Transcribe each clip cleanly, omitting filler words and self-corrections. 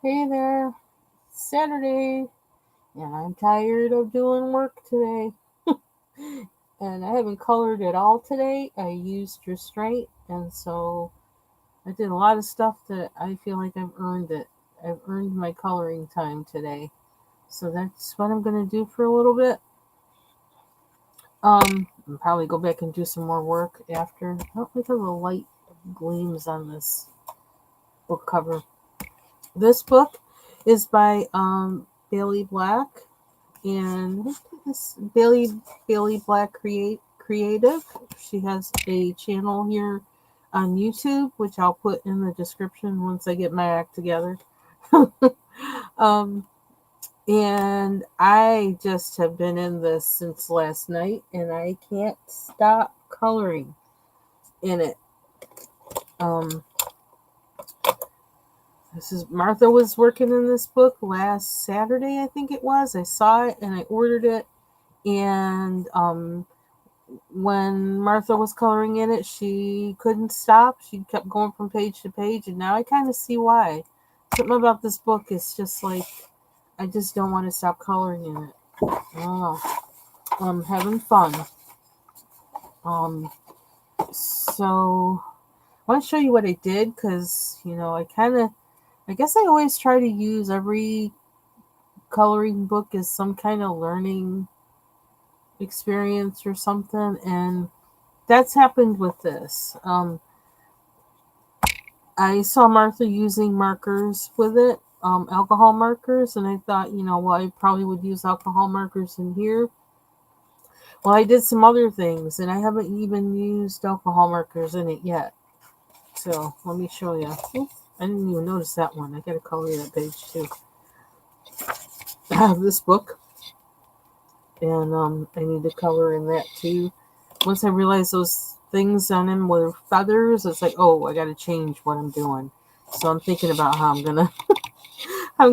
Hey there, Saturday, and I'm tired of doing work today. And I haven't colored at all today. I used restraint, and so I did a lot of stuff that I feel like I've earned it. I've earned my coloring time today. So that's what I'm going to do for a little bit. I'll probably go back and do some more work after. Oh, look at the light gleams on this book cover. This book is by Bailey Black, and this Bailey Black Creative. She has a channel here on YouTube, which I'll put in the description once I get my act together. um, and I just have been in this since last night, and I can't stop coloring in it. Um, this is Martha was working in this book last Saturday, I think it was. I saw it and I ordered it, and when Martha was coloring in it, she couldn't stop. She kept going from page to page, and now I kind of see why. Something about this book is just like I just don't want to stop coloring in it. I don't know. I'm having fun. Um, so I want to show you what I did because I guess I always try to use every coloring book as some kind of learning experience or something, and that's happened with this. I saw Martha using markers with it, alcohol markers, and I thought, well, I probably would use alcohol markers in here. Well, I did some other things, and I haven't even used alcohol markers in it yet. So let me show you. I didn't even notice that one. I got to color that page too. I have this book, and I need to color in that too. Once I realized those things on him were feathers, it's like, oh, I got to change what I'm doing. So I'm thinking about how I'm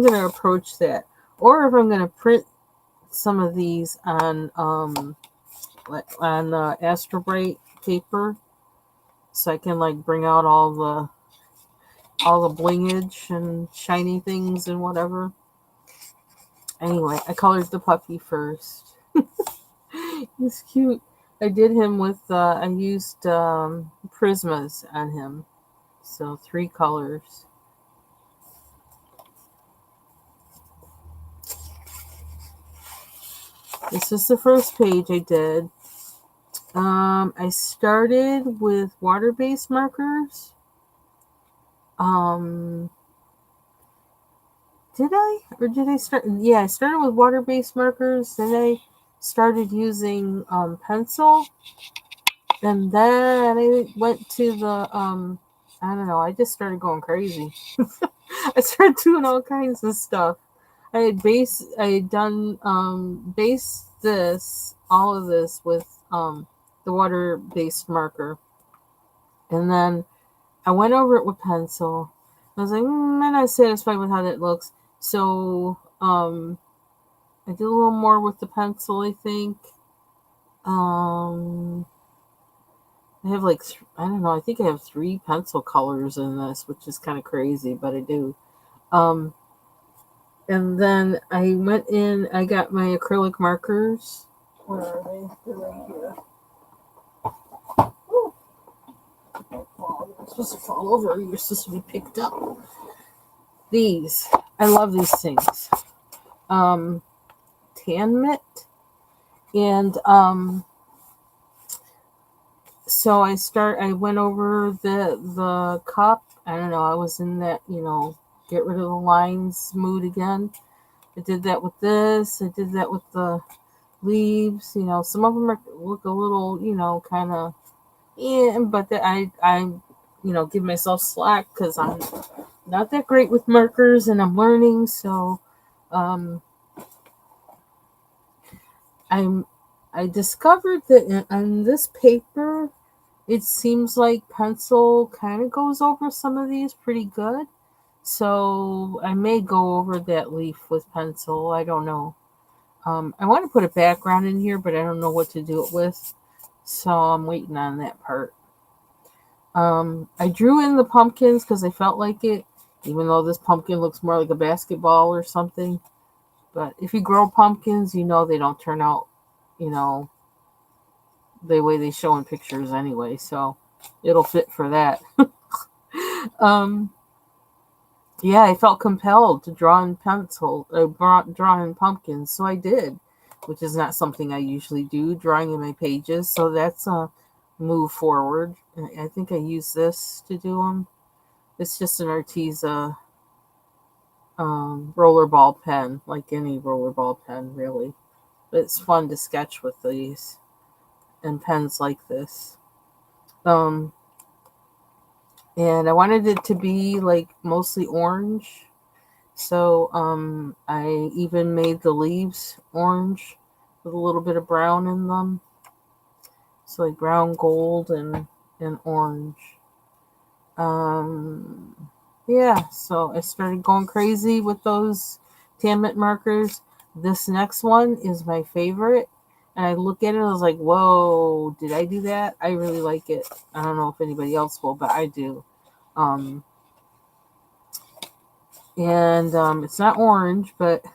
gonna approach that, or if I'm gonna print some of these on Astrobrite paper, so I can like bring out all the blingage and shiny things and whatever. Anyway, I colored the puppy first. He's cute. I did him with I used Prismas on him, so 3 colors. This is the first page I did. I started with water-based markers. Did I? Or did I start? Yeah, I started with water-based markers. Then I started using pencil. And then I went to the, I don't know, I just started going crazy. I started doing all kinds of stuff. I had done, base all of this with the water-based marker. And then I went over it with pencil. I was like, I'm not satisfied with how that looks. So I did a little more with the pencil, I think. I have like, I don't know, I think I have 3 pencil colors in this, which is kind of crazy, but I do. Um, and then I went in, I got my acrylic markers. Where are they? They're right here. Ooh, you're supposed to fall over, you're supposed to be picked up. These, I love these things. Tan mitt. And so I went over the cup. I don't know, I was in that, get rid of the lines mood again. I did that with this. I did that with the leaves. Some of them look a little, kind of, yeah, but I give myself slack because I'm not that great with markers and I'm learning. So, um, I discovered that on this paper, it seems like pencil kind of goes over some of these pretty good. So I may go over that leaf with pencil. I don't know. I want to put a background in here, but I don't know what to do it with. So I'm waiting on that part. I drew in the pumpkins because I felt like it. even though this pumpkin looks more like a basketball or something. But if you grow pumpkins, you know they don't turn out, you know, the way they show in pictures anyway. So it'll fit for that. um, yeah, I felt compelled to draw in draw in pumpkins, so I did, which is not something I usually do, drawing in my pages. So that's a move forward. I think I use this to do them. It's just an Arteza rollerball pen, like any rollerball pen, really. But it's fun to sketch with these and pens like this. Um, and I wanted it to be like mostly orange. So I even made the leaves orange with a little bit of brown in them. So like brown, gold, and orange. Yeah, so I started going crazy with those Tammet markers. This next one is my favorite. And I look at it, I was like, whoa, did I do that? I really like it. I don't know if anybody else will, but I do. Um, and it's not orange, but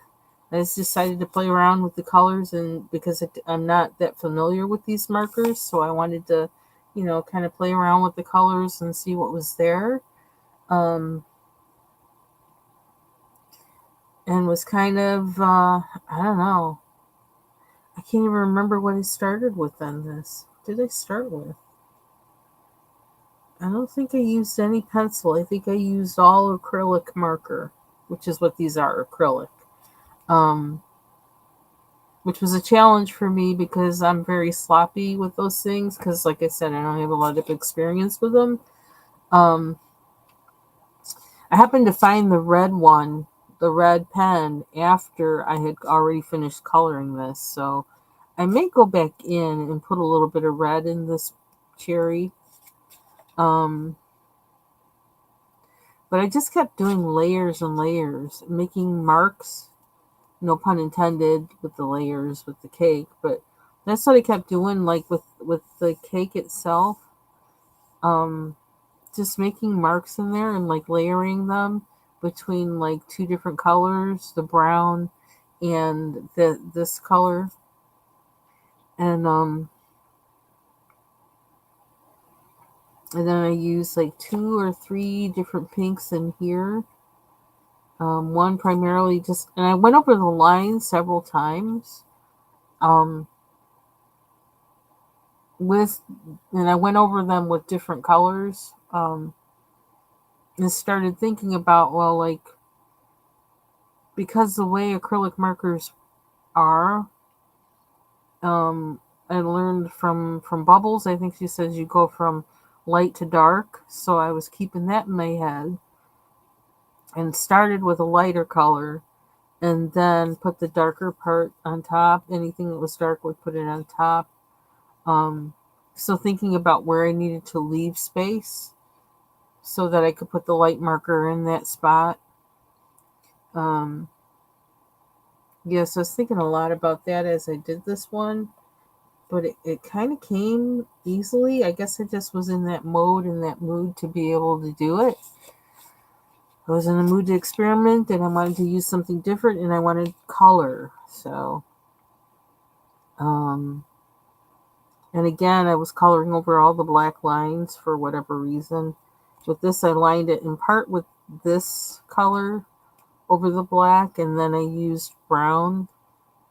I just decided to play around with the colors, and because I'm not that familiar with these markers, so I wanted to, kind of play around with the colors and see what was there. Um, and was kind of, I don't know, I can't even remember what I started with on this. What did I start with? I don't think I used any pencil. I think I used all acrylic marker, which is what these are, acrylic. Um, which was a challenge for me because I'm very sloppy with those things. Because, like I said, I don't have a lot of experience with them. Um, I happened to find the red one, the red pen, after I had already finished coloring this. So I may go back in and put a little bit of red in this cherry. Um, but I just kept doing layers and layers, making marks, no pun intended, with the layers with the cake. But that's what I kept doing, like with the cake itself. Um, just making marks in there and like layering them between like two different colors, the brown and this color. And then I use like two or three different pinks in here. One primarily just, and I went over the lines several times. Um, with, and I went over them with different colors. And started thinking about, well, like, because the way acrylic markers are, I learned from Bubbles. I think she says you go from light to dark. So I was keeping that in my head and started with a lighter color and then put the darker part on top. Anything that was dark would put it on top. Um, so thinking about where I needed to leave space so that I could put the light marker in that spot. Um, yes, I was thinking a lot about that as I did this one, but it kind of came easily. I guess I just was in that mode, in that mood to be able to do it. I was in the mood to experiment and I wanted to use something different and I wanted color. So, um, and again, I was coloring over all the black lines for whatever reason. With this, I lined it in part with this color over the black, and then I used brown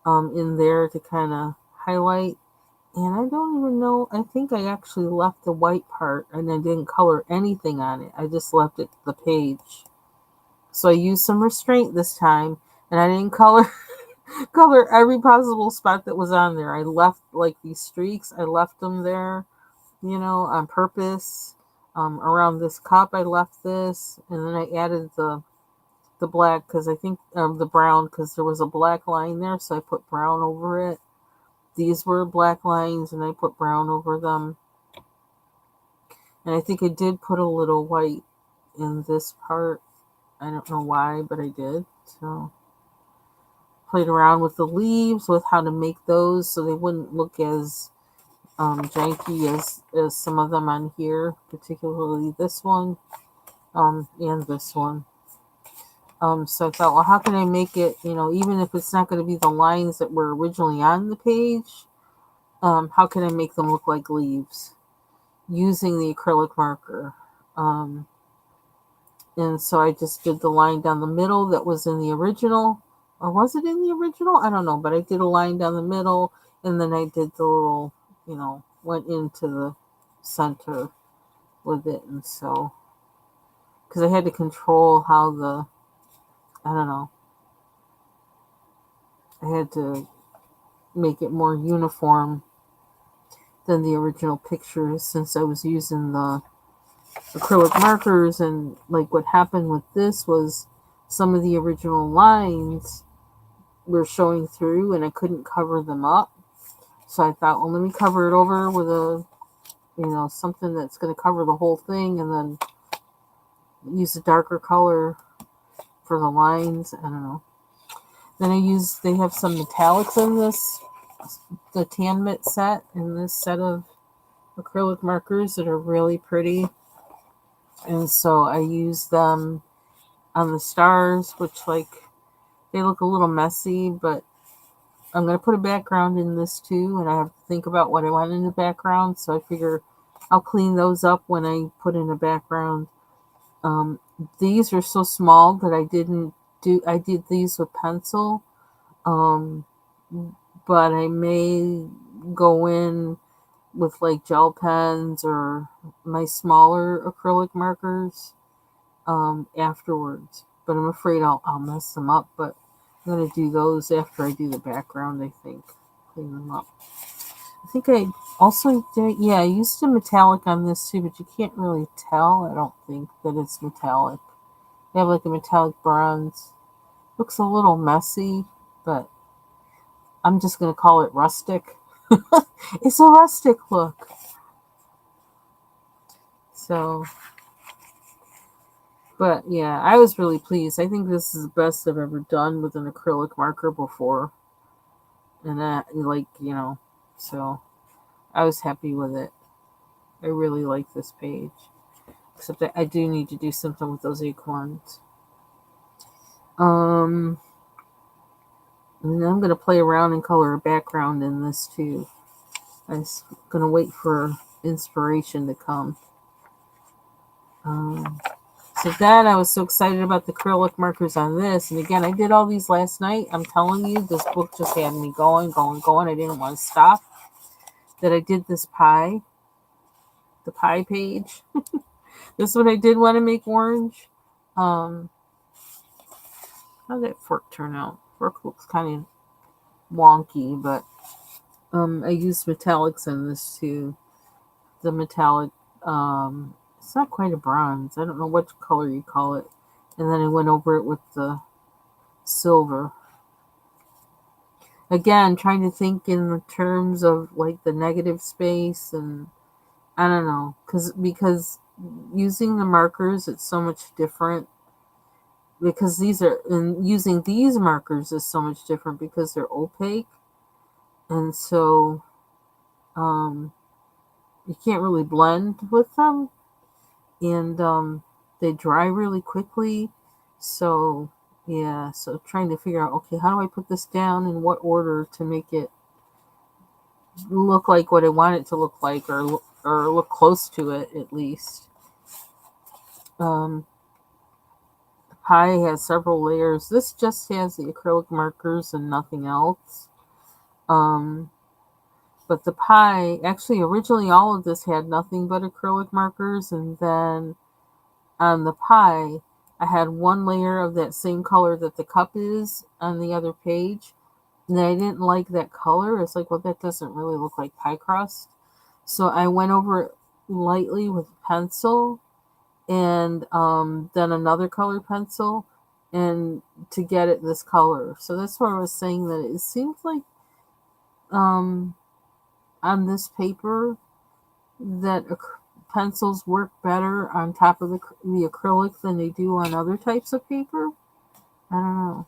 in there to kind of highlight. And I don't even know, I think I actually left the white part and I didn't color anything on it. I just left it the page. So I used some restraint this time and I didn't color color every possible spot that was on there. I left like these streaks, I left them there, on purpose. Around this cup I left this, and then I added the black because I think the brown because there was a black line there, so I put brown over it. These were black lines and I put brown over them. And I think I did put a little white in this part. I don't know why, but I did. So played around with the leaves, with how to make those so they wouldn't look as janky as some of them on here, particularly this one and this one. So I thought, well, how can I make it, even if it's not going to be the lines that were originally on the page, how can I make them look like leaves using the acrylic marker? Um, and so I just did the line down the middle that was in the original, or was it in the original? I don't know, but I did a line down the middle, and then I did the little, went into the center with it, and so because I had to control how I don't know, I had to make it more uniform than the original picture since I was using the acrylic markers. And like what happened with this was some of the original lines were showing through and I couldn't cover them up. So I thought, well, let me cover it over with something that's going to cover the whole thing, and then use a darker color for the lines. I don't know. Then they have some metallics in this, the Tan Mitt set, in this set of acrylic markers that are really pretty. And so I use them on the stars, which they look a little messy, but I'm going to put a background in this too, and I have to think about what I want in the background, so I figure I'll clean those up when I put in a background. These are so small that I did these with pencil, but I may go in with gel pens or my smaller acrylic markers afterwards. But I'm afraid I'll mess them up. But I'm going to do those after I do the background, I think. Clean them up. I think I also did, yeah, I used a metallic on this too, but you can't really tell, I don't think, that it's metallic. You have a metallic bronze. Looks a little messy, but I'm just going to call it rustic. It's a rustic look. So, but yeah, I was really pleased. I think this is the best I've ever done with an acrylic marker before. And so I was happy with it. I really like this page. Except that I do need to do something with those acorns. And I'm going to play around and color a background in this too. I'm going to wait for inspiration to come. So that I was so excited about the acrylic markers on this. And again, I did all these last night. I'm telling you, this book just had me going. I didn't want to stop. That I did this pie, the pie page. This one I did want to make orange. How did that fork turn out? Fork looks kind of wonky, but I used metallics in this too. The metallic, it's not quite a bronze. I don't know what color you call it. And then I went over it with the silver. Again, trying to think in the terms of the negative space, and I don't know, because using the markers, it's so much different. Because using these markers is so much different because they're opaque, and so you can't really blend with them, and they dry really quickly. So yeah, so trying to figure out, okay, how do I put this down in what order to make it look like what I want it to look like, or look close to it at least. The pie has several layers. This just has the acrylic markers and nothing else. But the pie, actually, originally all of this had nothing but acrylic markers, and then on the pie, I had one layer of that same color that the cup is on the other page, and I didn't like that color. It's like, well, that doesn't really look like pie crust. So I went over it lightly with pencil, and then another color pencil, and to get it this color. So that's why I was saying that it seems like on this paper that pencils work better on top of the acrylic than they do on other types of paper. I don't know.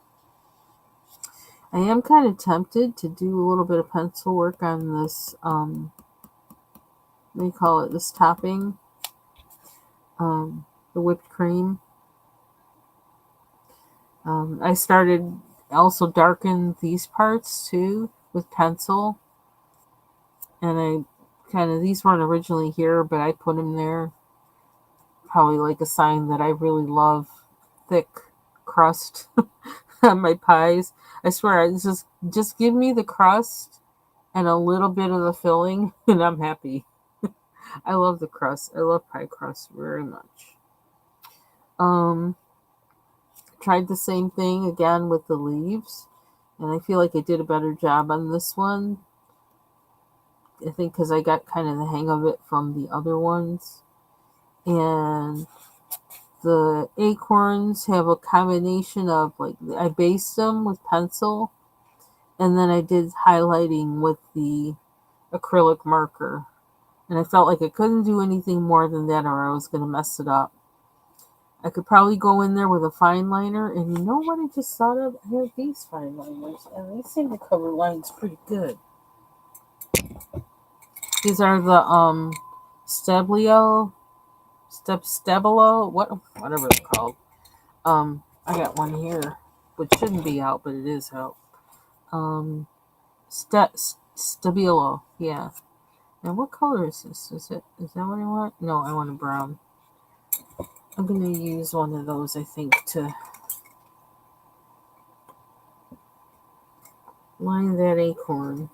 I am kind of tempted to do a little bit of pencil work on this, what do you call it, this topping, the whipped cream. I started also darken these parts too with pencil, and I kind of, these weren't originally here, but I put them there. Probably like a sign that I really love thick crust on my pies. I swear, it's just give me the crust and a little bit of the filling, and I'm happy. I love the crust. I love pie crust very much. Um, Tried the same thing again with the leaves, and I feel like I did a better job on this one. I think because I got kind of the hang of it from the other ones. And the acorns have a combination of, like, I based them with pencil, and then I did highlighting with the acrylic marker. And I felt like I couldn't do anything more than that or I was going to mess it up. I could probably go in there with a fine liner, and you know what I just thought of? I have these fine liners, and they seem to cover lines pretty good. These are the Stabilo, Stabilo, whatever they're called. I got one here, which shouldn't be out, but it is out. Stabilo, yeah. And what color is this? Is that what I want? No, I want a brown. I'm gonna use one of those, I think, to line that acorn.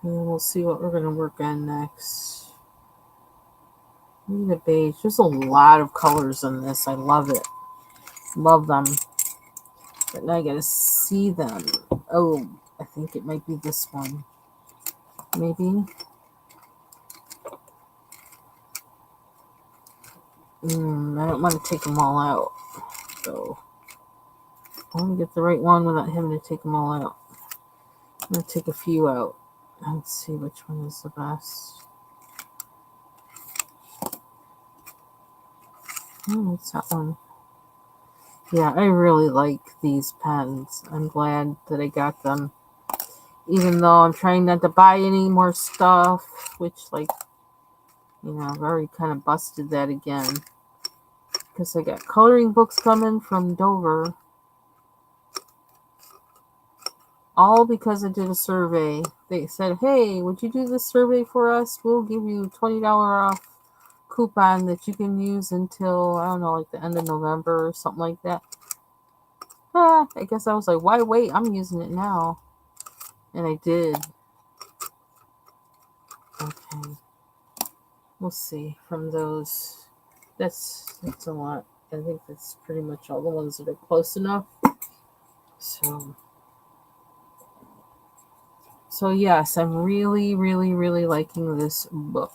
And then we'll see what we're gonna work on next. I need a beige. There's a lot of colors in this. I love it. Love them. But now I gotta see them. Oh, I think it might be this one. Maybe. I don't want to take them all out. So I want to get the right one without having to take them all out. I'm going to take a few out. Let's see which one is the best. Oh, it's that one. Yeah, I really like these pens. I'm glad that I got them. Even though I'm trying not to buy any more stuff, which, like, I've already kind of busted that again. Because I got coloring books coming from Dover. All because I did a survey. They said, hey, would you do this survey for us? We'll give you a $20 off coupon that you can use until, I don't know, like the end of November or something like that. I guess I was like, why wait? I'm using it now. And I did. Okay. We'll see from those. That's a lot. I think that's pretty much all the ones that are close enough. So yes, I'm really, really, really liking this book.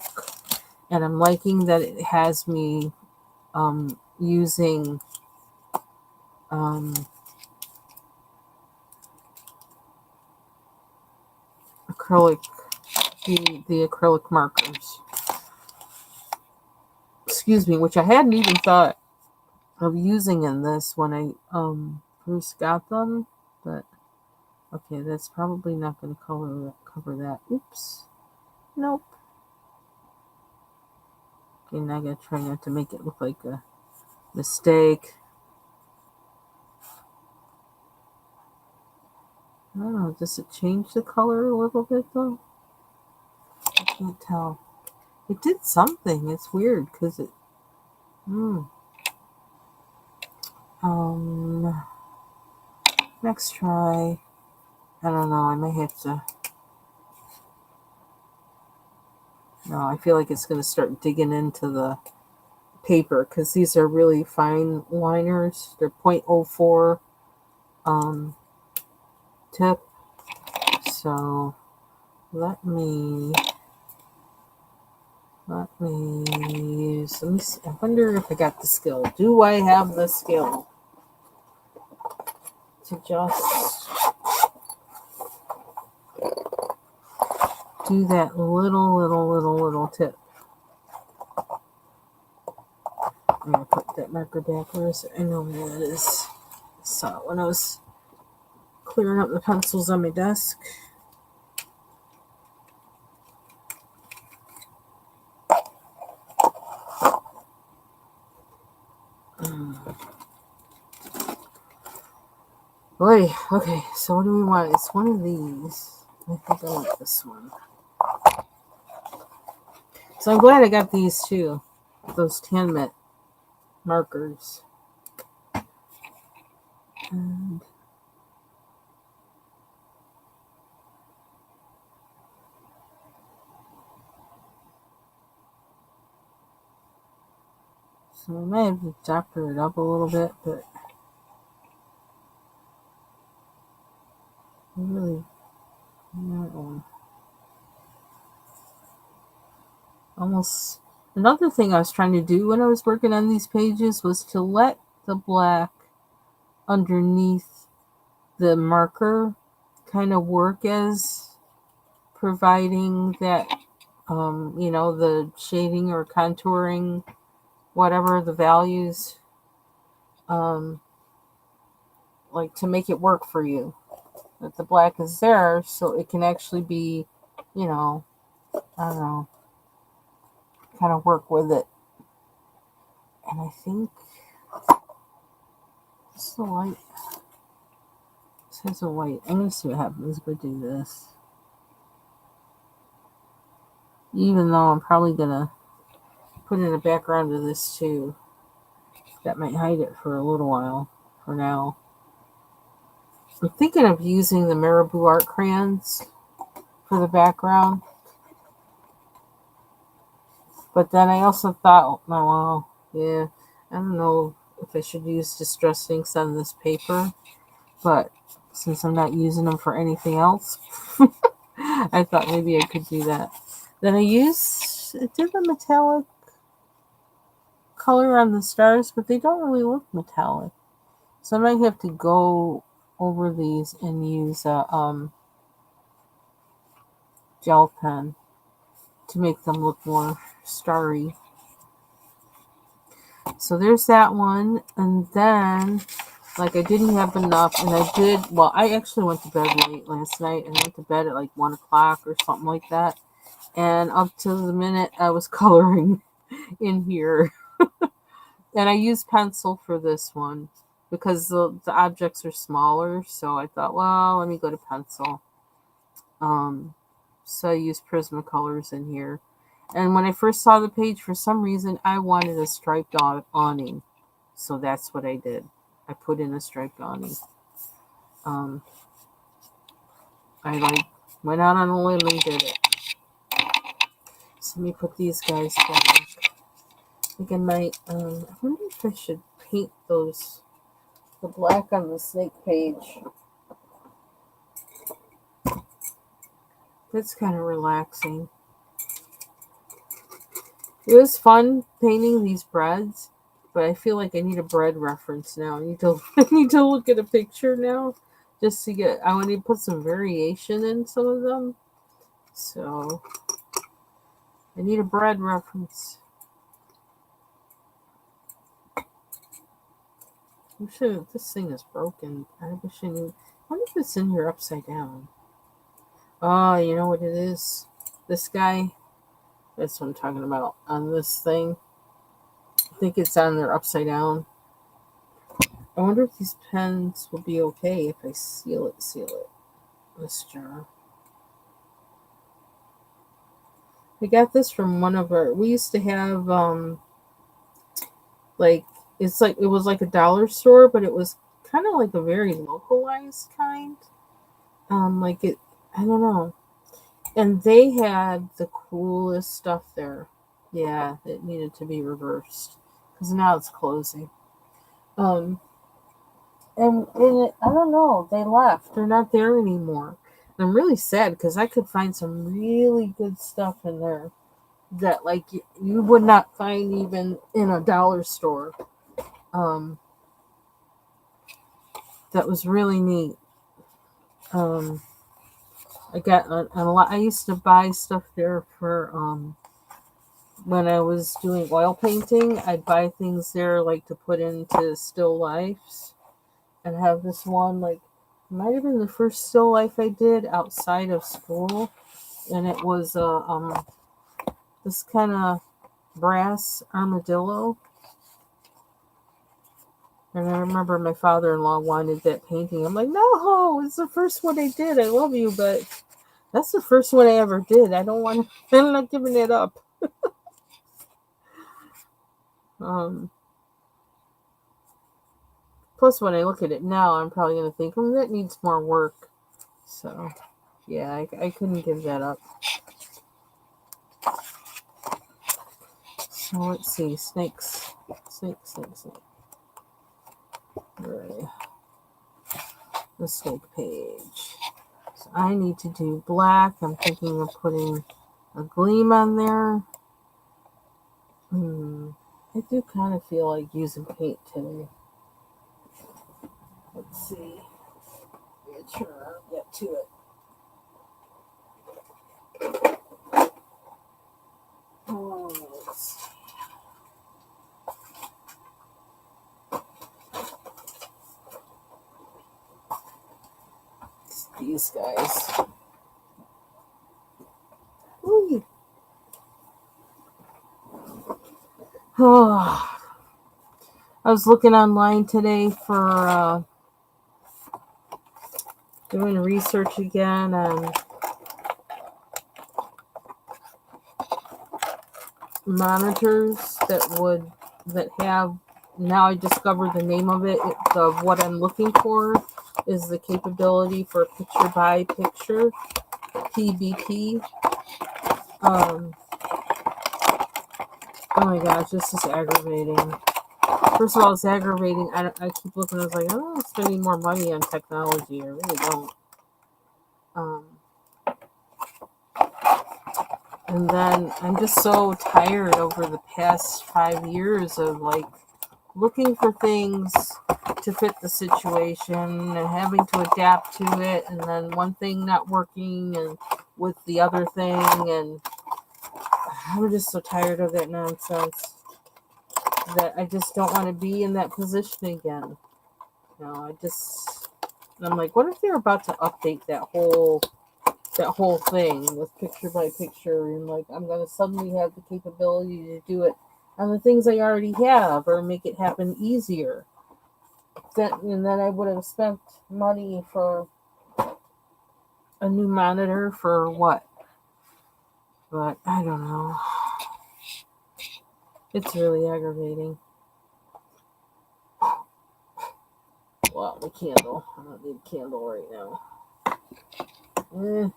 And I'm liking that it has me using acrylic, the acrylic markers. Excuse me, which I hadn't even thought of using in this when I first got them, but okay, that's probably not going to cover that. Oops, nope. Okay, now I gotta try not to make it look like a mistake. I don't know, does it change the color a little bit though? I can't tell. It did something. It's weird because it. Next try. I don't know. I may have to. No, I feel like it's going to start digging into the paper because these are really fine liners. They're 0.04 tip. So let me use. Let me see. I wonder if I got the skill. Do I have the skill to just do that little tip? I'm gonna put that marker back. Where is it? I know where it is. So when I was clearing up the pencils on my desk. Boy, okay, so what do we want? It's one of these. I think I want this one. So I'm glad I got these too. Those Tanmet markers. And so I might have to doctor it up a little bit, but I really almost another thing I was trying to do when I was working on these pages was to let the black underneath the marker kind of work as providing that the shading or contouring, whatever the values, um, like to make it work for you. That the black is there so it can actually be, you know, I don't know, kind of work with it. And I think this is the white. This has a white. I'm going to see what happens if I do this. Even though I'm probably going to put in a background of this too. That might hide it for a little while for now. I'm thinking of using the Marabou art crayons for the background. But then I also thought, oh, well, yeah, I don't know if I should use distress inks on this paper. But since I'm not using them for anything else, I thought maybe I could do that. Then I did the metallic color on the stars, but they don't really look metallic. So I might have to go over these and use a gel pen to make them look more starry. So there's that one. And then, like, I didn't have enough, and I actually went to bed late last night, and went to bed at like 1 o'clock or something like that. And up to the minute I was coloring in here. And I used pencil for this one because the objects are smaller. So I thought, well, let me go to pencil. So I used Prismacolors in here. And when I first saw the page, for some reason, I wanted a striped awning. So that's what I did. I put in a striped awning. I went out on a limb and did it. So let me put these guys back. I think I might, I wonder if I should paint the black on the snake page. That's kind of relaxing. It was fun painting these breads, but I feel like I need a bread reference now. I need to look at a picture now just to get. I want to put some variation in some of them, so I need a bread reference. I'm sure this thing is broken. I wish I knew. I wonder if it's in here upside down. Oh, you know what it is? This guy. That's what I'm talking about on this thing. I think it's on there upside down. I wonder if these pens will be okay if I seal it. This jar. I got this from one of we used to have, like, it was like a dollar store, but it was kind of like a very localized kind. Like it, I don't know. And they had the coolest stuff there. Yeah, it needed to be reversed because now it's closing. Um, I don't know. They left. They're not there anymore. And I'm really sad because I could find some really good stuff in there that like you would not find even in a dollar store. Um, that was really neat. Um, I got a lot. I used to buy stuff there for when I was doing oil painting. I'd buy things there like to put into still lifes, and have this one like might have been the first still life I did outside of school, and it was this kind of brass armadillo. And I remember my father-in-law wanted that painting. I'm like, no, it's the first one I did. I love you, but that's the first one I ever did. I don't want to, I'm not giving it up. Um, Plus, when I look at it now, I'm probably going to think, that needs more work. So, yeah, I couldn't give that up. So, let's see. Snakes. Snake. Right. The snake page. So, I need to do black. I'm thinking of putting a gleam on there. I do kind of feel like using paint today. Let's see. Make sure I get to it. Let's see. It's these guys. Ooh. Oh, I was looking online today for doing research again on monitors that have, now I discovered the name of it. Of what I'm looking for is the capability for picture by picture, PBP. Oh my gosh, this is aggravating. First of all, it's aggravating. I keep looking. I was like, I'm spending more money on technology. I really don't. And then I'm just so tired over the past 5 years of like looking for things to fit the situation and having to adapt to it, and then one thing not working and with the other thing, and I'm just so tired of that nonsense that I just don't want to be in that position again. I'm like, what if they're about to update that whole thing with picture by picture, and like I'm gonna suddenly have the capability to do it on the things I already have or make it happen easier. And then I would have spent money for a new monitor for what? But I don't know. It's really aggravating. Well, the candle. I don't need a candle right now.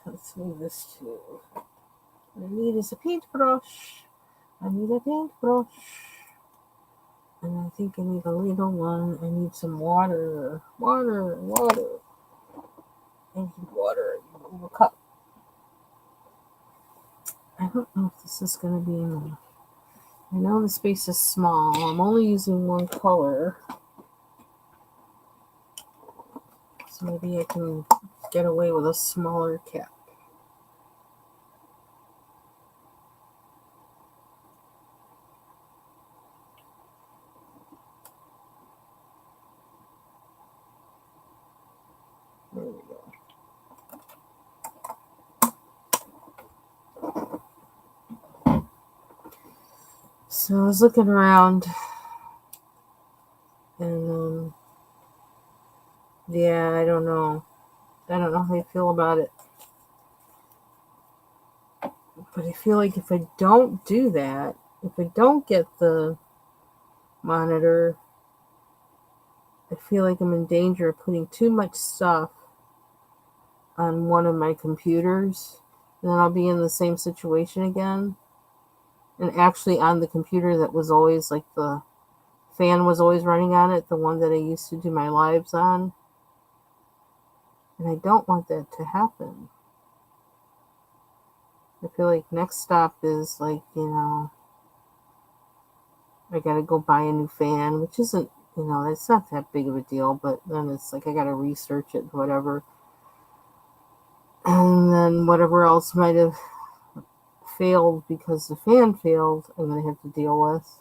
Let's move this too. What I need is a paintbrush. I need a paintbrush. And I think I need a little one. I need some water. Water. I need water. I need a little cup. I don't know if this is going to be enough. I know the space is small. I'm only using one color. So maybe I can get away with a smaller cap. There we go. So I was looking around, and yeah, I don't know how I feel about it. But I feel like if I don't do that, if I don't get the monitor, I feel like I'm in danger of putting too much stuff on one of my computers, and then I'll be in the same situation again. And actually on the computer that was always like the fan was always running on it, the one that I used to do my lives on. And I don't want that to happen. I feel like next stop is like, I gotta go buy a new fan, which isn't, it's not that big of a deal, but then it's like I gotta research it, whatever. And then whatever else might have failed because the fan failed, I'm gonna have to deal with.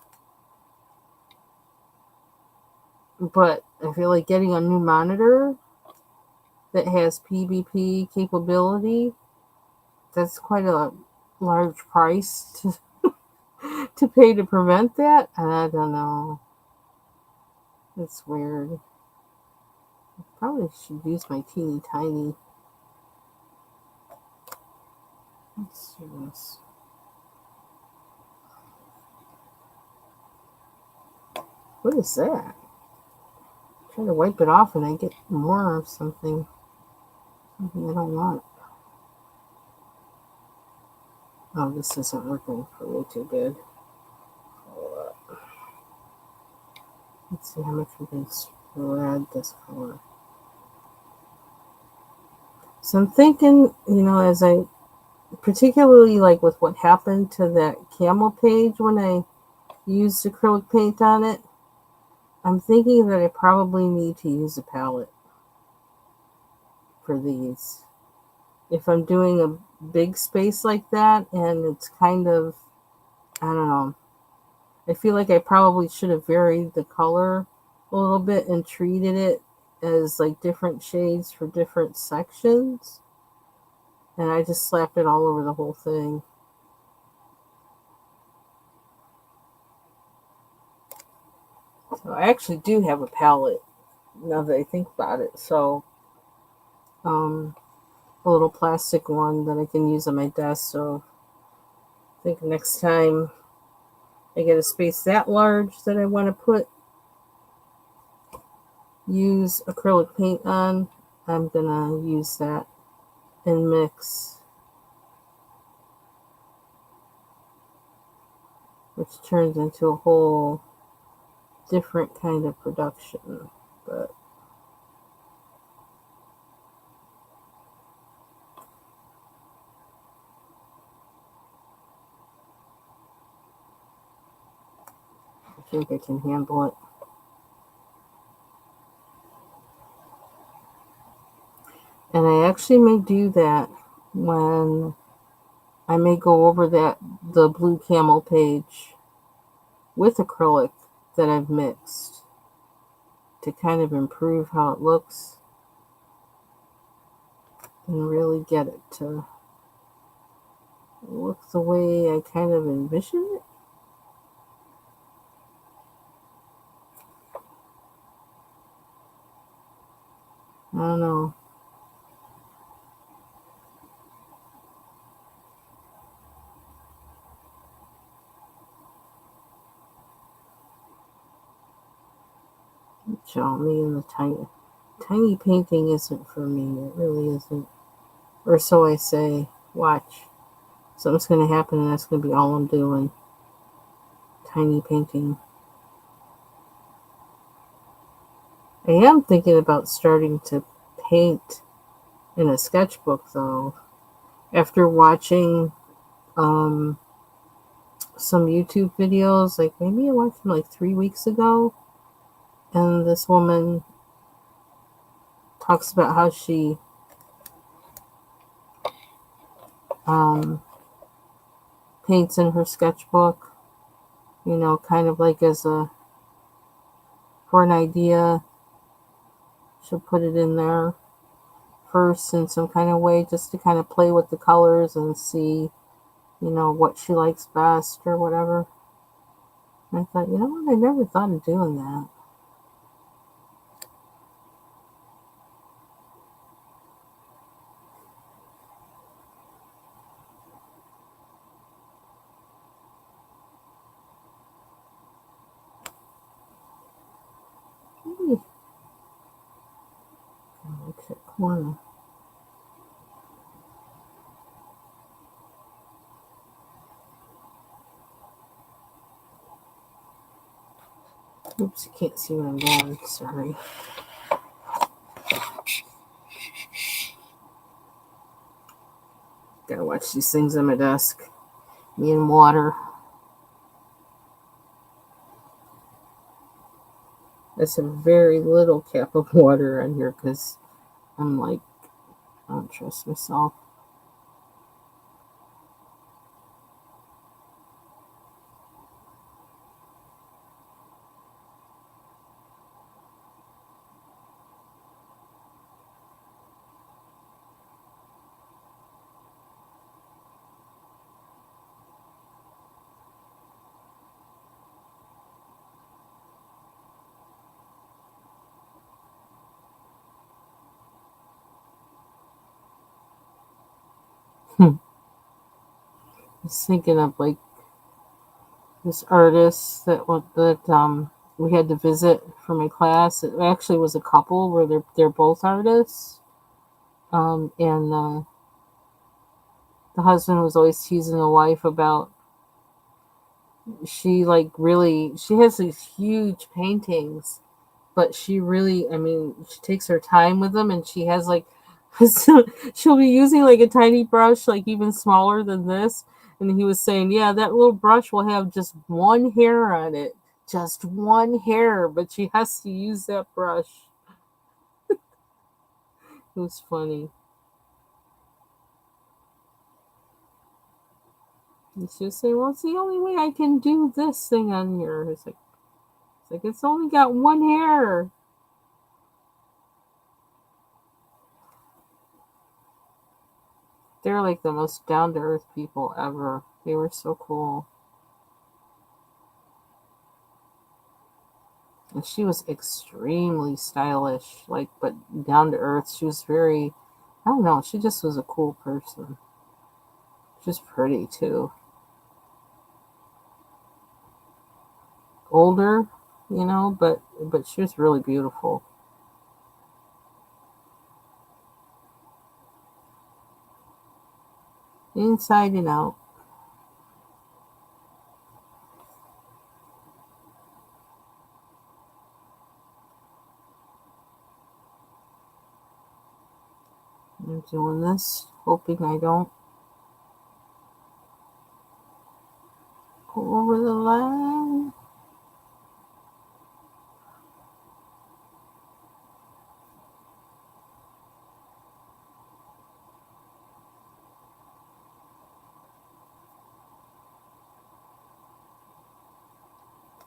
But I feel like getting a new monitor that has PBP capability, that's quite a large price to pay to prevent that. And I don't know. It's weird. I probably should use my teeny tiny. Let's do this. What is that? I'm trying to wipe it off and I get more of something. Something I don't want. Oh, this isn't working for me too good. Let's see how much we can spread this color. So I'm thinking, as I, particularly like with what happened to that camel page when I used acrylic paint on it, I'm thinking that I probably need to use a palette for these. If I'm doing a big space like that and it's kind of, I don't know, I feel like I probably should have varied the color a little bit and treated it as like different shades for different sections. And I just slapped it all over the whole thing. So I actually do have a palette now that I think about it. So, a little plastic one that I can use on my desk. So I think next time I get a space that large that I want to use acrylic paint on, I'm gonna use that and mix, which turns into a whole different kind of production. But I think I can handle it. And I actually may do that when I may go over the blue camel page with acrylic that I've mixed to kind of improve how it looks and really get it to look the way I kind of envision it. I don't know. Show me in the tiny painting isn't for me. It really isn't. Or so I say. Watch. Something's going to happen and that's going to be all I'm doing. Tiny painting. I am thinking about starting to paint in a sketchbook though. After watching some YouTube videos, like maybe I watched them like 3 weeks ago, and this woman talks about how she paints in her sketchbook, kind of like for an idea. She'll put it in there first in some kind of way just to kind of play with the colors and see, what she likes best or whatever. And I thought, you know what, I never thought of doing that. Maybe. Look at corner. Oops, you can't see what I'm doing. Sorry. Gotta watch these things on my desk. Me and water. That's a very little cap of water on here because I'm like, I don't trust myself. was thinking of like this artist that we had to visit for my class. It actually was a couple where they're both artists. And the husband was always teasing the wife about she has these huge paintings, but she really, I mean, she takes her time with them, and she has like she'll be using like a tiny brush, like even smaller than this. And he was saying, yeah, that little brush will have just one hair on it, just one hair, but she has to use that brush. It was funny. And she was saying, well, it's the only way I can do this thing on here. It's only got one hair. They're like the most down to earth people ever. They were so cool. And she was extremely stylish, like, but down to earth. She was very, I don't know, she just was a cool person. She was pretty too. Older, but she was really beautiful. Inside and out. I'm doing this, hoping I don't go over the line.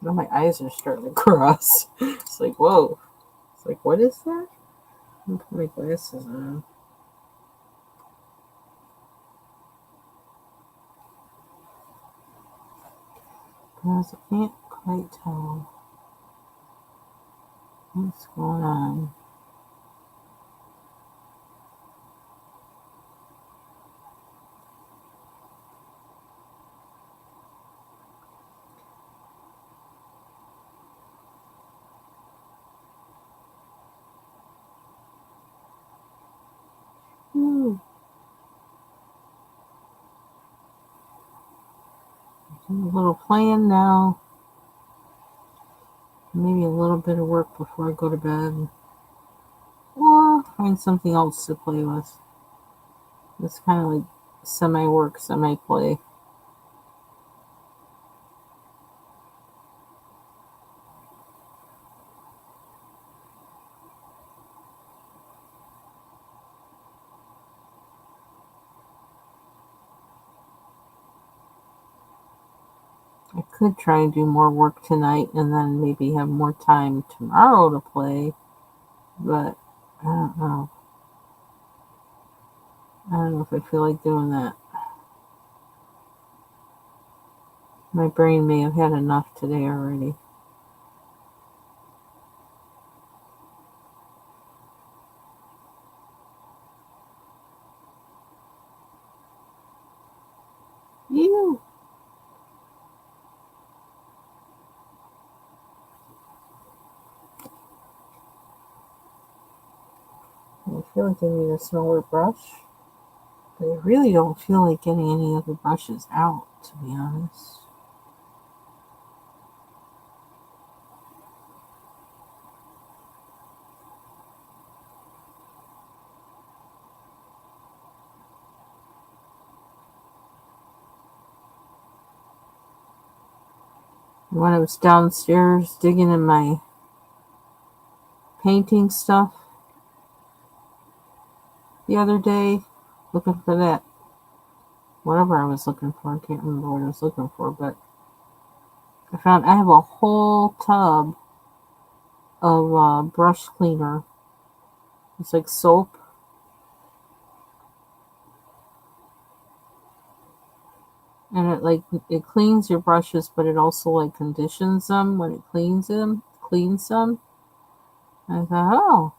Now my eyes are starting to cross. It's like, whoa. It's like, what is that? I'm gonna put my glasses on. Because I can't quite tell what's going on. Hmm. Do a little playing now. Maybe a little bit of work before I go to bed. Or find something else to play with. It's kind of like semi work, semi play. I could try and do more work tonight and then maybe have more time tomorrow to play, but I don't know. I don't know if I feel like doing that. My brain may have had enough today already. You. I feel like I need a smaller brush, but I really don't feel like getting any other brushes out, to be honest. When I was downstairs digging in my painting stuff the other day, looking for that, whatever I was looking for, I can't remember what I was looking for, but I have a whole tub of brush cleaner. It's like soap, and it cleans your brushes, but it also like conditions them when it cleans them. And I thought, oh,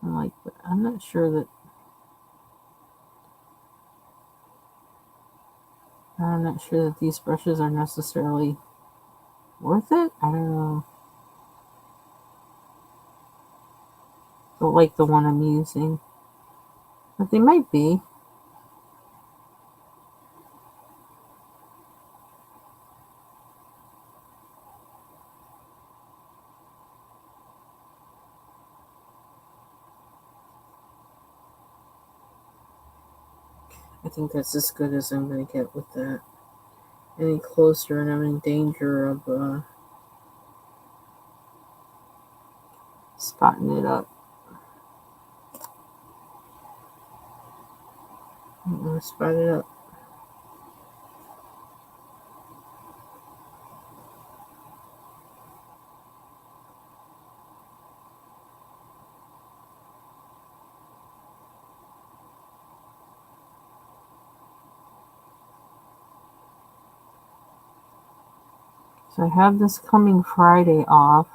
I'm like, but I'm not sure that I'm not sure that these brushes are necessarily worth it. I don't know. Don't like the one I'm using. But they might be. I think that's as good as I'm going to get with that. Any closer and I'm in danger of spotting it up. I'm going to spot it up. So I have this coming Friday off.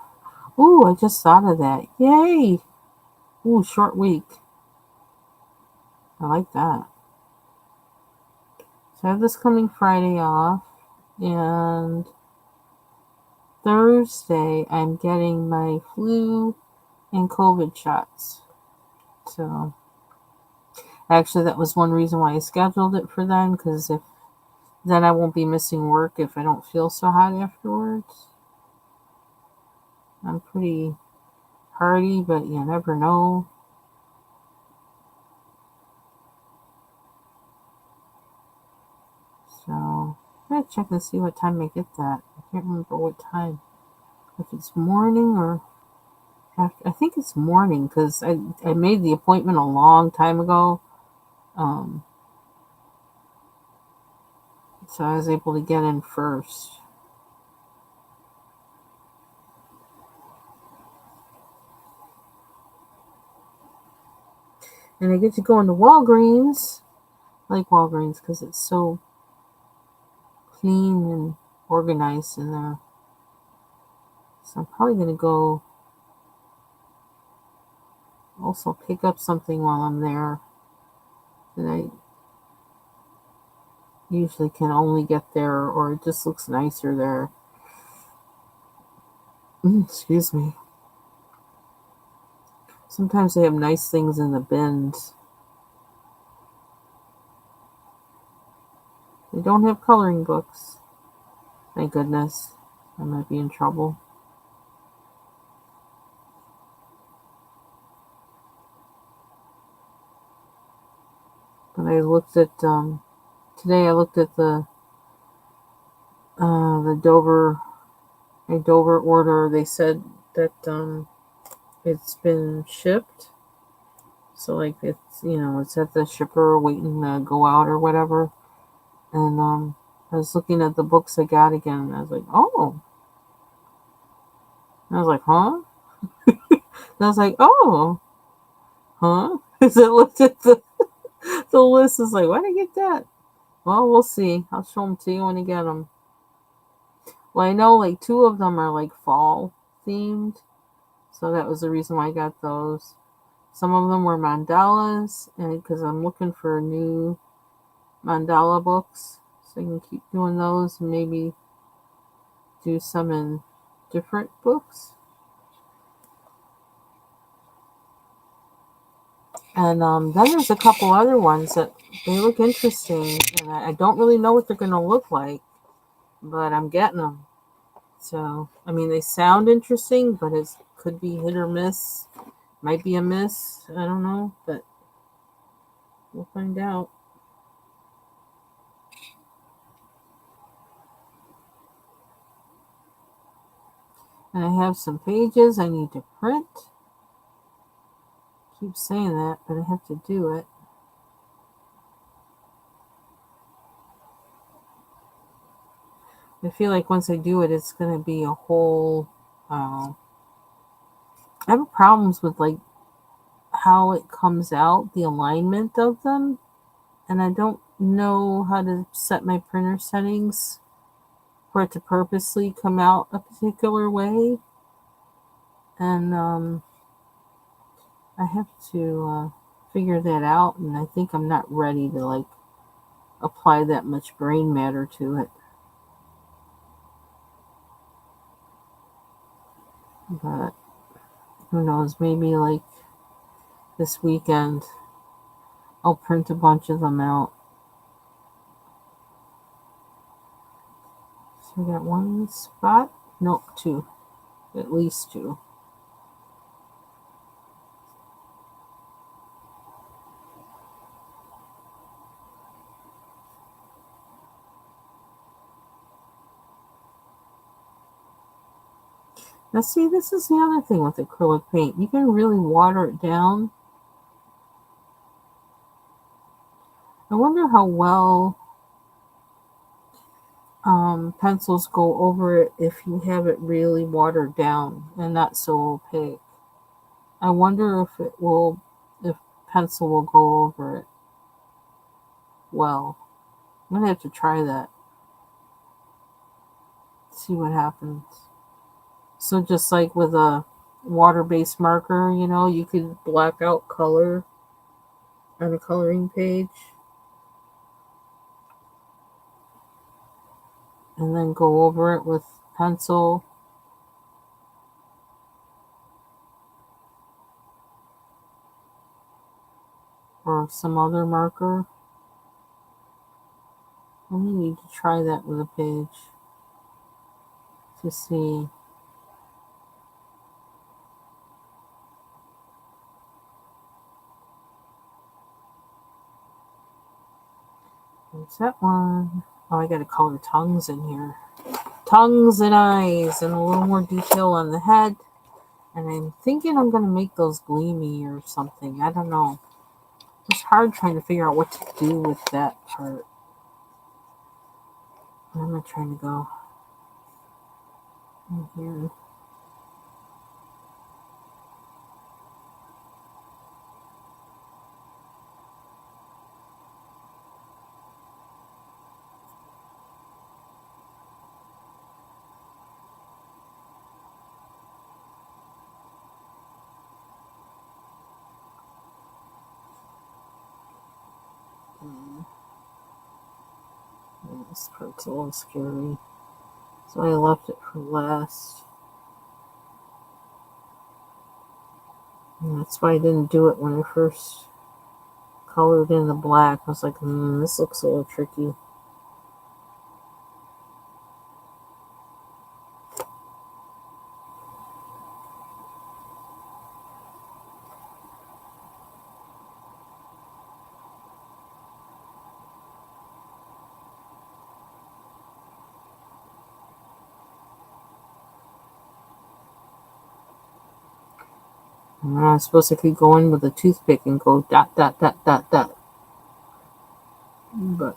Ooh, I just thought of that. Yay! Ooh, short week. I like that. So I have this coming Friday off. And Thursday, I'm getting my flu and COVID shots. So actually, that was one reason why I scheduled it for then, because if then I won't be missing work if I don't feel so hot afterwards. I'm pretty hardy, but you never know. So I'm gonna check and see what time I get that. I can't remember what time. If it's morning or after. I think it's morning because I made the appointment a long time ago. Um, so I was able to get in first. And I get to go into Walgreens. I like Walgreens because it's so clean and organized in there. So I'm probably going to go also pick up something while I'm there that I usually can only get there, or it just looks nicer there. Excuse me. Sometimes they have nice things in the bins. They don't have coloring books. Thank goodness. I might be in trouble. But I looked at today. I looked at the Dover order. They said that it's been shipped. So like it's at the shipper waiting to go out or whatever. And I was looking at the books I got again, and I was like, oh. And I was like, huh? And I was like, oh, huh? As I looked at the list, I was like, why did I get that? Well, we'll see. I'll show them to you when I get them. Well, I know like two of them are like fall themed, so that was the reason why I got those. Some of them were mandalas, and because I'm looking for new mandala books, so I can keep doing those and maybe do some in different books. And then there's a couple other ones that they look interesting, and I don't really know what they're going to look like, but I'm getting them. So, I mean, they sound interesting, but it could be hit or miss. Might be a miss. I don't know, but we'll find out. And I have some pages I need to print. Keep saying that, but I have to do it. I feel like once I do it, it's going to be a whole. I have problems with like how it comes out, the alignment of them, and I don't know how to set my printer settings for it to purposely come out a particular way. And I have to figure that out, and I think I'm not ready to like apply that much brain matter to it. But who knows, maybe like this weekend I'll print a bunch of them out. So we got one spot? Nope, two. At least two. Now see, this is the other thing with acrylic paint. You can really water it down. I wonder how well pencils go over it if you have it really watered down and not so opaque. I wonder if pencil will go over it well. I'm gonna have to try that. See what happens. So just like with a water-based marker, you could black out color on a coloring page and then go over it with pencil. Or some other marker. I need to try that with a page to see. There's that one. Oh, I gotta color tongues in here. Tongues and eyes and a little more detail on the head. And I'm thinking I'm gonna make those gleamy or something. I don't know. It's hard trying to figure out what to do with that part. Where am I trying to go? In here. This part's a little scary. So I left it for last. And that's why I didn't do it when I first colored in the black. I was like, this looks a little tricky. And I was supposed to keep going with a toothpick and go dot, dot, dot, dot, dot. But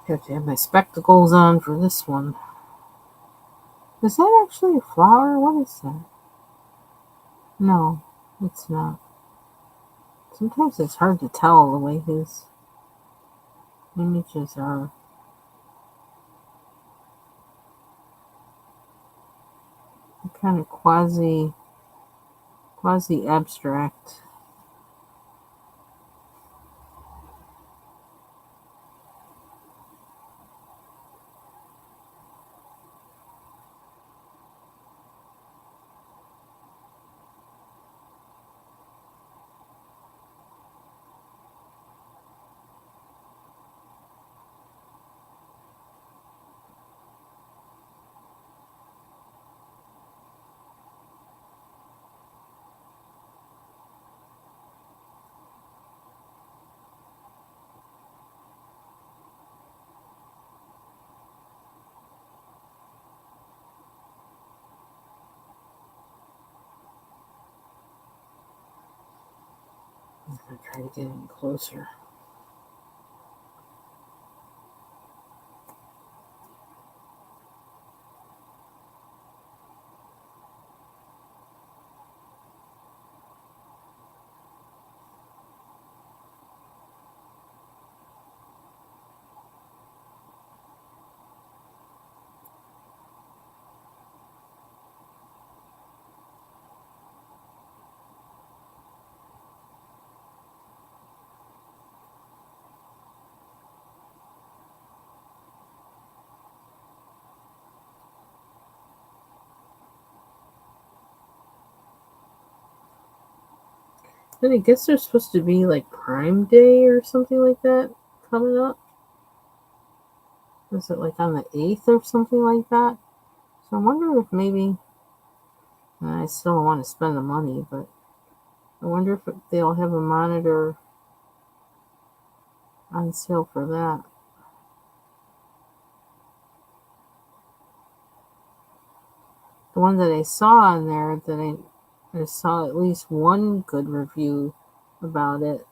I have to have my spectacles on for this one. Is that actually a flower? What is that? No, it's not. Sometimes it's hard to tell the way his images are. Kind of quasi abstract. I'm trying to get in closer. Then I guess there's supposed to be like Prime Day or something like that coming up. Is it like on the 8th or something like that? So I wonder if maybe, I still don't want to spend the money, but I wonder if they'll have a monitor on sale for that. The one that I saw on there that I saw at least one good review about it.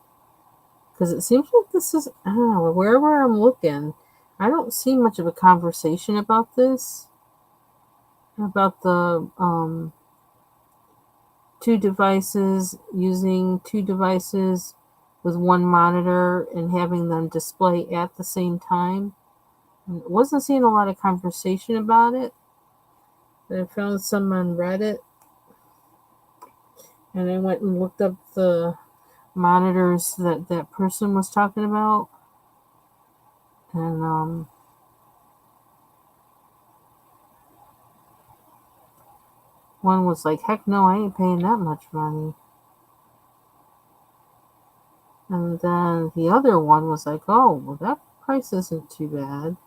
Because it seems like this is, I don't know, wherever I'm looking, I don't see much of a conversation about this. About the using two devices with one monitor and having them display at the same time. I wasn't seeing a lot of conversation about it. But I found some on Reddit, and I went and looked up the monitors that that person was talking about, and one was like, heck no, I ain't paying that much money. And then the other one was like, oh, well, that price isn't too bad.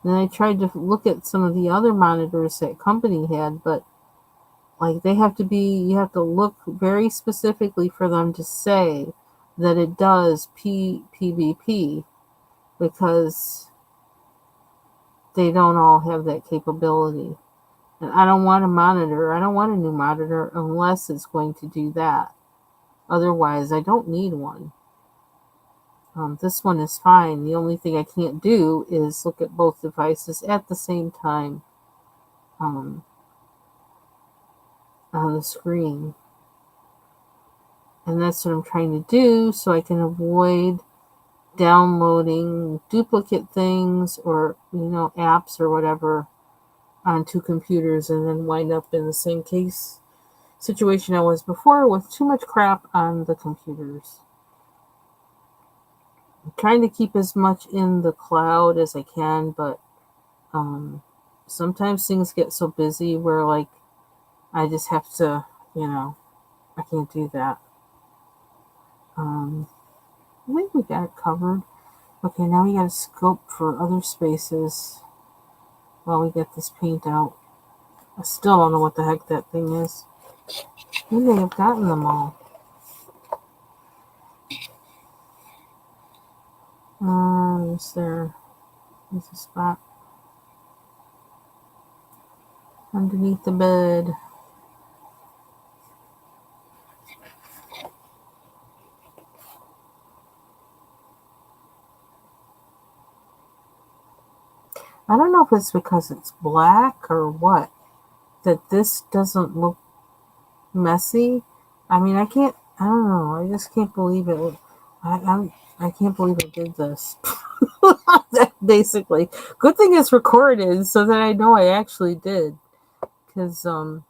And I tried to look at some of the other monitors that company had, but like you have to look very specifically for them to say that it does PVP, because they don't all have that capability. And I don't want a new monitor unless it's going to do that. Otherwise, I don't need one. This one is fine. The only thing I can't do is look at both devices at the same time on the screen. And that's what I'm trying to do so I can avoid downloading duplicate things or, apps or whatever onto computers and then wind up in the same situation I was before with too much crap on the computers. I'm trying to keep as much in the cloud as I can, but sometimes things get so busy where like I just have to, I can't do that. I think we got it covered. Okay, now we got to scope for other spaces while we get this paint out. I still don't know what the heck that thing is. We may have gotten them all. There's a spot underneath the bed. I don't know if it's because it's black or what, that this doesn't look messy. I mean, I don't know. I just can't believe it. I can't believe I did this. Basically. Good thing it's recorded so that I know I actually did. Because, I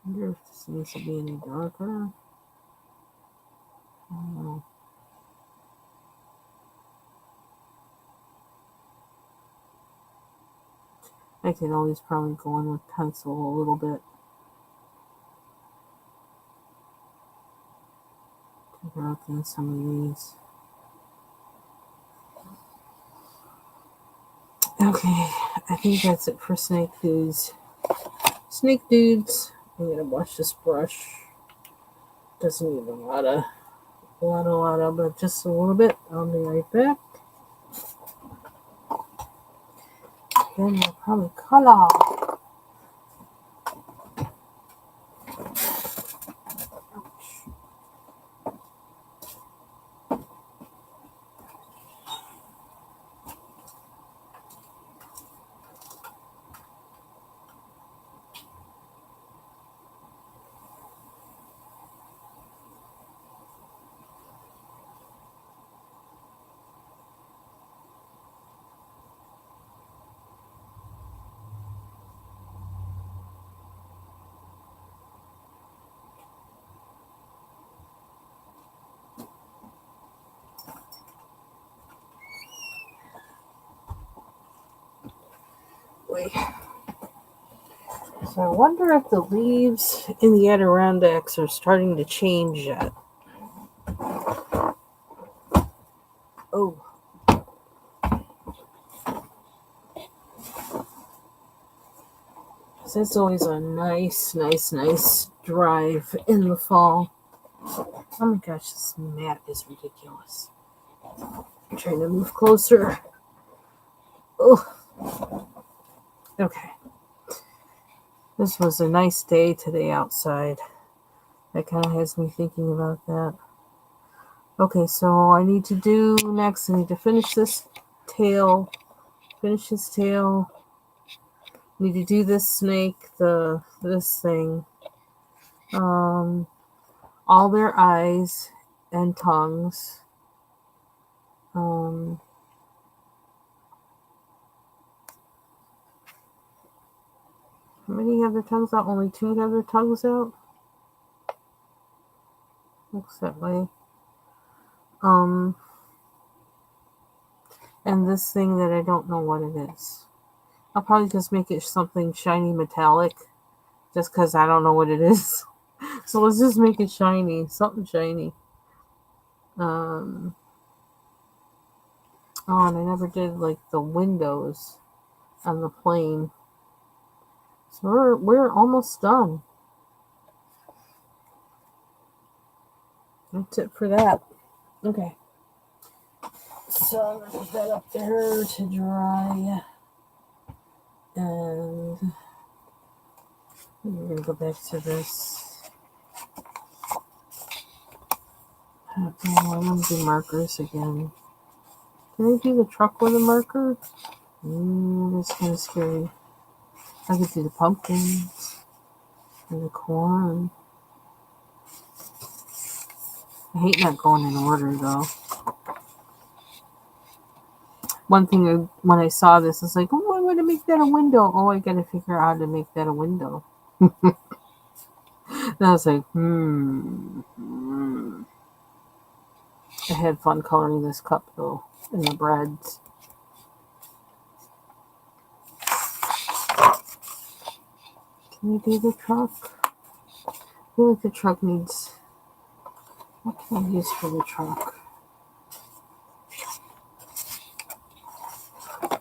wonder if this needs to be any darker. I don't know. I could always probably go in with pencil a little bit to darken some of these. Okay, I think that's it for Snake Dudes. Snake Dudes, I'm gonna wash this brush. Doesn't need a lot, but just a little bit. I'll be right back. then we'll probably cut off. Wait. So I wonder if the leaves in the Adirondacks are starting to change yet. Oh. So it's always a nice drive in the fall. Oh my gosh, this mat is ridiculous. I'm trying to move closer. Oh. Okay. This was a nice day today outside. That kind of has me thinking about that. Okay, so I need to do next, I need to finish this tail. Finish his tail. Need to do this snake, this thing. All their eyes and tongues. How many have their tongues out? Only 2 have their tongues out? Looks that way. And this thing that I don't know what it is. I'll probably just make it something shiny metallic. Just because I don't know what it is. So let's just make it shiny. Something shiny. Oh, and I never did like the windows on the plane. So we're almost done. That's it for that. Okay. So I'm gonna put that up there to dry. And we're gonna go back to this. Oh, I want to do markers again. Can I do the truck with a marker? That's kind of scary. I could do the pumpkins and the corn. I hate not going in order though. One thing when I saw this, I was like, oh, I want to make that a window. Oh, I gotta figure out how to make that a window. And I was like, I had fun coloring this cup though, and the breads. Can we do the truck? I feel like the truck needs... What can I use for the truck?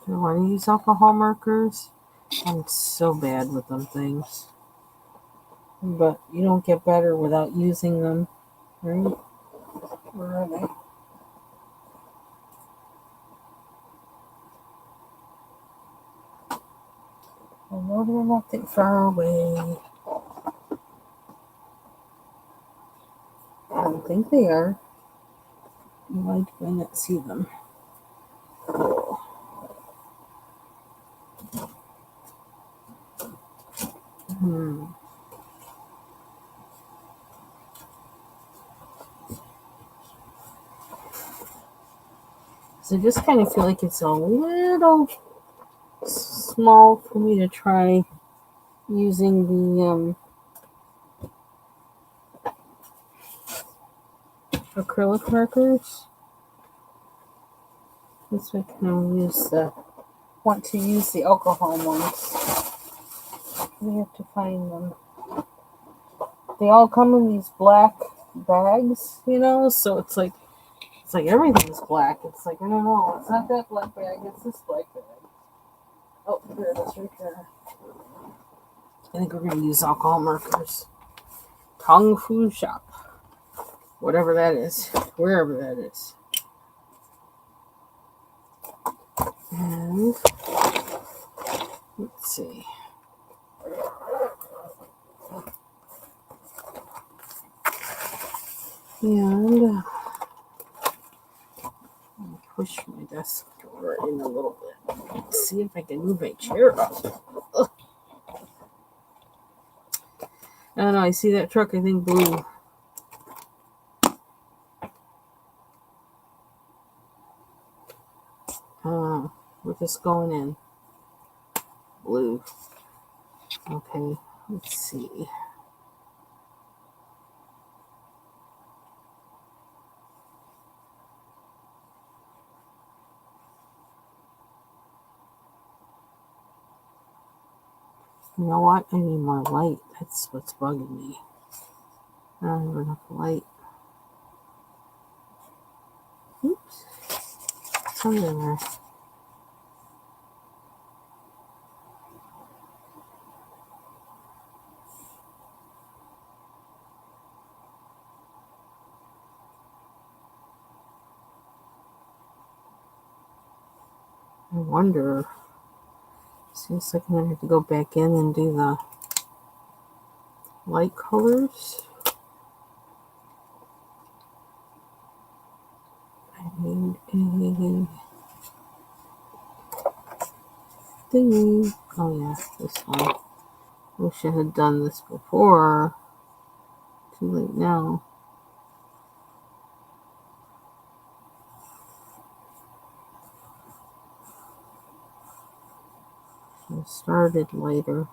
Do I want to use alcohol markers? I'm so bad with them things. But you don't get better without using them, right? Where are they? I know they're not that far away. I don't think they are. Why do I not see them? Oh. So I just kind of feel like it's a little small for me to try using the acrylic markers. This way I can want to use the alcohol ones. We have to find them. They all come in these black bags, so it's like everything's black. It's like, I don't know, it's not that black bag, it's this black bag. Oh, there it is right there. I think we're going to use alcohol markers. Kung Fu Shop. Whatever that is. Wherever that is. And Let's see. And push my desk drawer in a little bit. Let's see if I can move my chair up. Ugh. I don't know. I see that truck. I think blue. We're just going in. Blue. Okay. Let's see. You know what? I need more light. That's what's bugging me. I don't have enough light. Oops. It's under there. I wonder. Seems like I'm going to have to go back in and do the light colors. I need a thingy. Oh yeah, this one. Wish I had done this before. Too late now. I started later.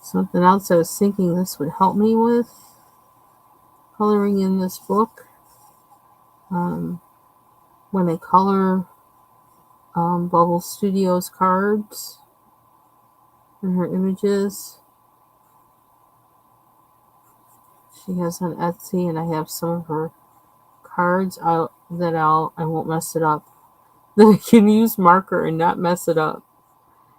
Something else I was thinking this would help me with coloring in this book. When I color Bubble Studios cards and her images, she has on Etsy, and I have some of her cards I won't mess it up. That I can use marker and not mess it up,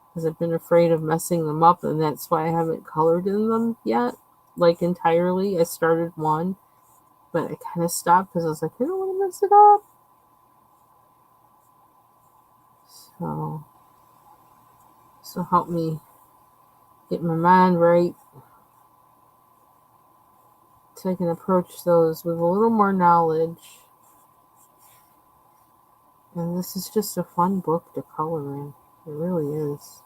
because I've been afraid of messing them up, and that's why I haven't colored in them yet, like entirely. I started one, but I kind of stopped because I was like, I don't want to mess it up. So help me get my mind right so I can approach those with a little more knowledge. And this is just a fun book to color in. It really is.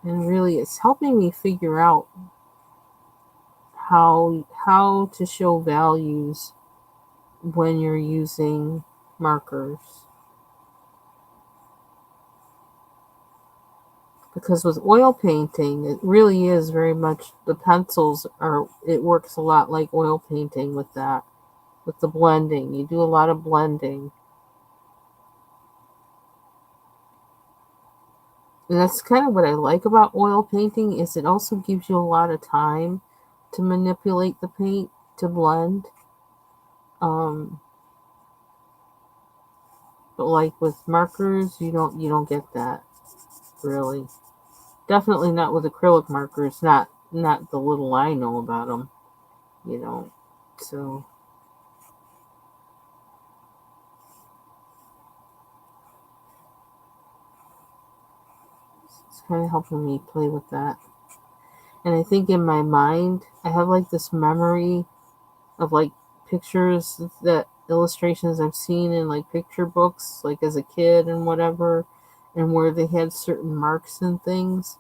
And really, it's helping me figure out how to show values when you're using markers. Because with oil painting, it really is very much, the pencils are, it works a lot like oil painting with that, with the blending. You do a lot of blending. And that's kind of what I like about oil painting, is it also gives you a lot of time to manipulate the paint to blend. But like with markers, you don't get that, really. Definitely not with acrylic markers. Not the little I know about them. So it's kind of helping me play with that. And I think in my mind, I have like this memory of like pictures, that illustrations I've seen in like picture books, like as a kid and whatever, and where they had certain marks and things.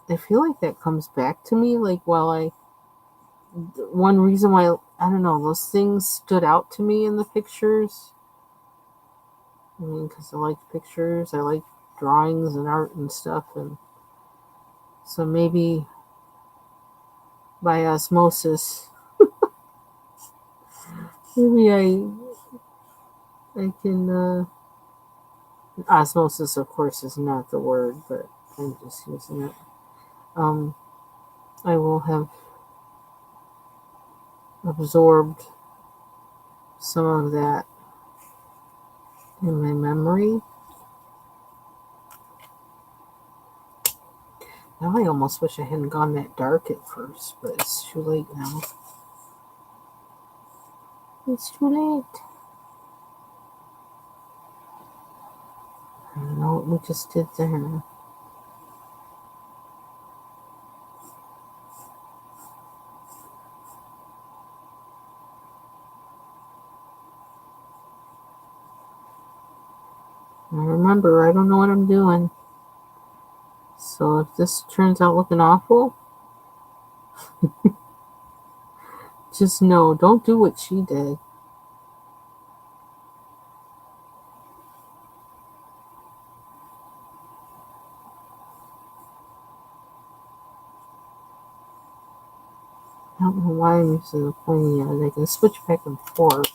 I feel like that comes back to me, like one reason why, I don't know, those things stood out to me in the pictures. I mean, because I like pictures, I like drawings and art and stuff, and so maybe by osmosis, maybe I can. Osmosis, of course, is not the word, but I'm just using it. I will have absorbed some of that in my memory. Now I almost wish I hadn't gone that dark at first, but it's too late now. It's too late. I don't know what we just did there. Remember, I don't know what I'm doing. So if this turns out looking awful, just know, don't do what she did. I don't know why I'm using the pointy end. I can switch back and forth.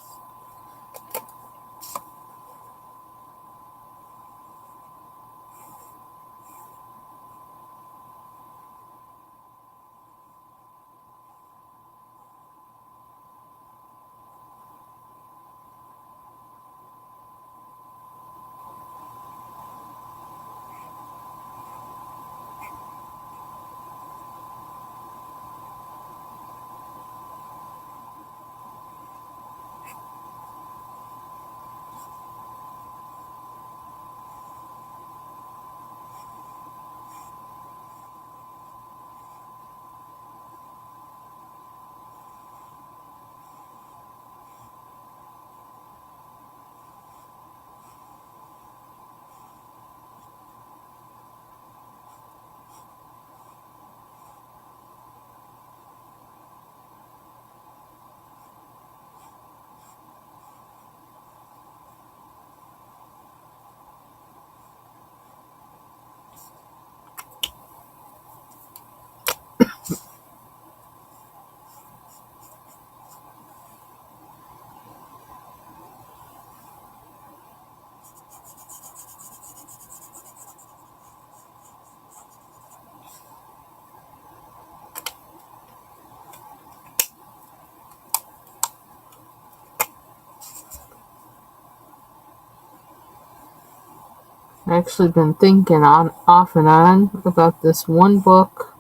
I've actually been thinking on off and on about this one book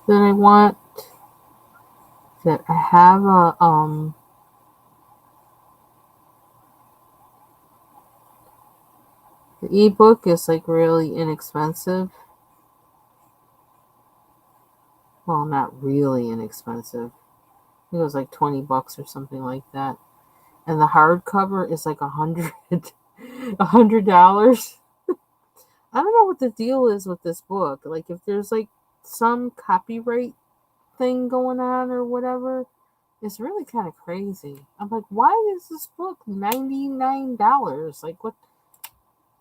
that I want. That I have the ebook is like really inexpensive. Well, not really inexpensive. It was like $20 or something like that. And the hardcover is like $100. I don't know what the deal is with this book. Like if there's like some copyright thing going on or whatever, it's really kind of crazy. I'm like, why is this book $99? Like what,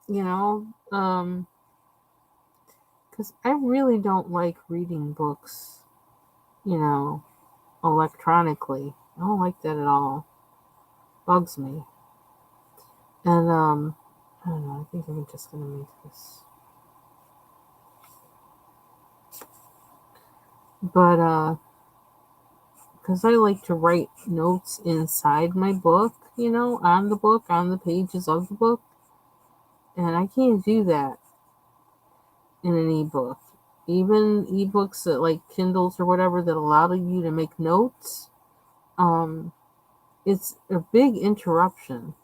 you know? Because I really don't like reading books, you know, electronically. I don't like that at all. Bugs me. And I don't know. I think I'm just gonna make this. But because I like to write notes inside my book, you know, on the book, on the pages of the book, and I can't do that in an ebook. Even ebooks that like Kindles or whatever that allow you to make notes, um, it's a big interruption.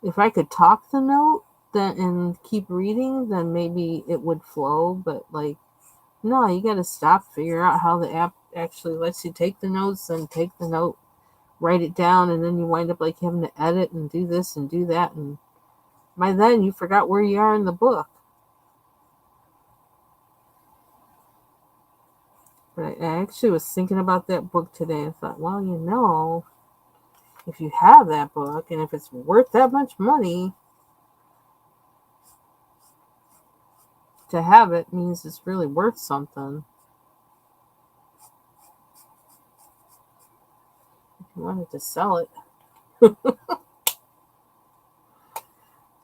If I could talk the note then and keep reading, then maybe it would flow. But like, no, you got to stop, figure out how the app actually lets you take the notes, and take the note, write it down, and then you wind up like having to edit and do this and do that, and by then you forgot where you are in the book. But I actually was thinking about that book today and thought, well, you know, if you have that book and if it's worth that much money, to have it means it's really worth something. If you wanted to sell it. But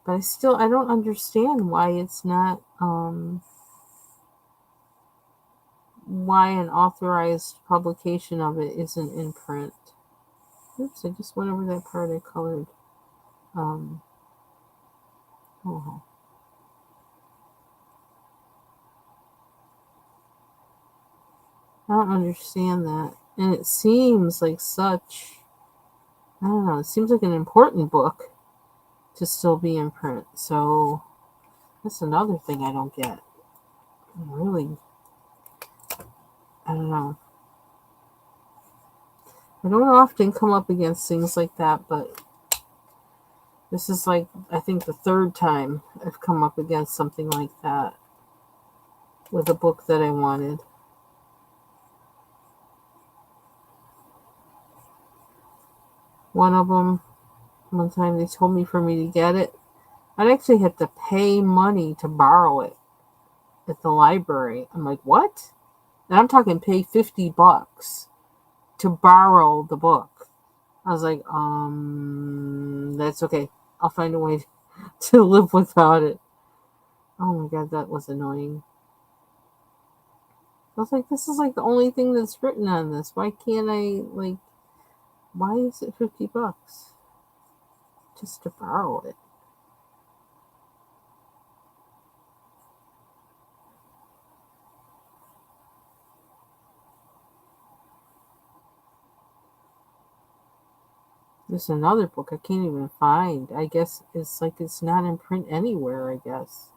I don't understand why it's not, why an authorized publication of it isn't in print. Oops, I just went over that part I colored. Um, oh, I don't understand that. And it seems like such, I don't know, it seems like an important book to still be in print. So that's another thing I don't get. Really, I don't know. I don't often come up against things like that, but this is like, I think, the third time I've come up against something like that with a book that I wanted. One of them, one time they told me for me to get it, I'd actually have to pay money to borrow it at the library. I'm like, what? And I'm talking pay $50 to borrow the book. I was like, that's okay. I'll find a way to live without it. Oh my god, that was annoying. I was like, this is like the only thing that's written on this. Why can't I, like, why is it $50 just to borrow it? There's another book I can't even find. I guess it's like it's not in print anywhere, I guess.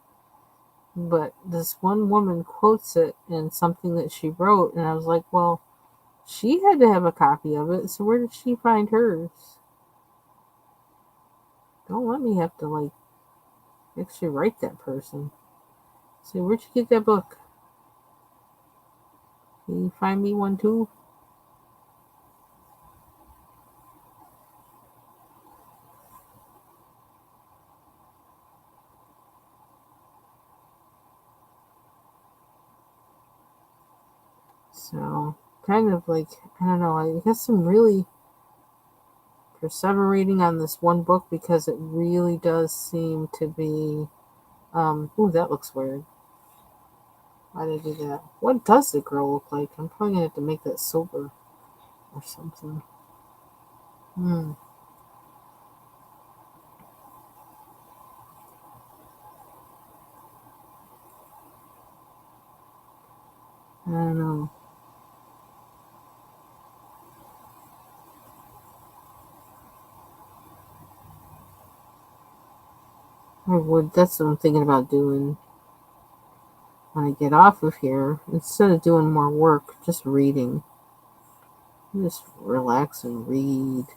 But this one woman quotes it in something that she wrote, and I was like, well, she had to have a copy of it, so where did she find hers? Don't let me have to, like, actually write that person. Say, where'd you get that book? Can you find me one too? So, kind of like, I don't know, I guess I'm really perseverating on this one book because it really does seem to be, ooh, that looks weird. Why did I do that? What does the girl look like? I'm probably gonna have to make that sober or something. Hmm, I don't know. I would, that's what I'm thinking about doing when I get off of here. Instead of doing more work, just reading. Just relax and read.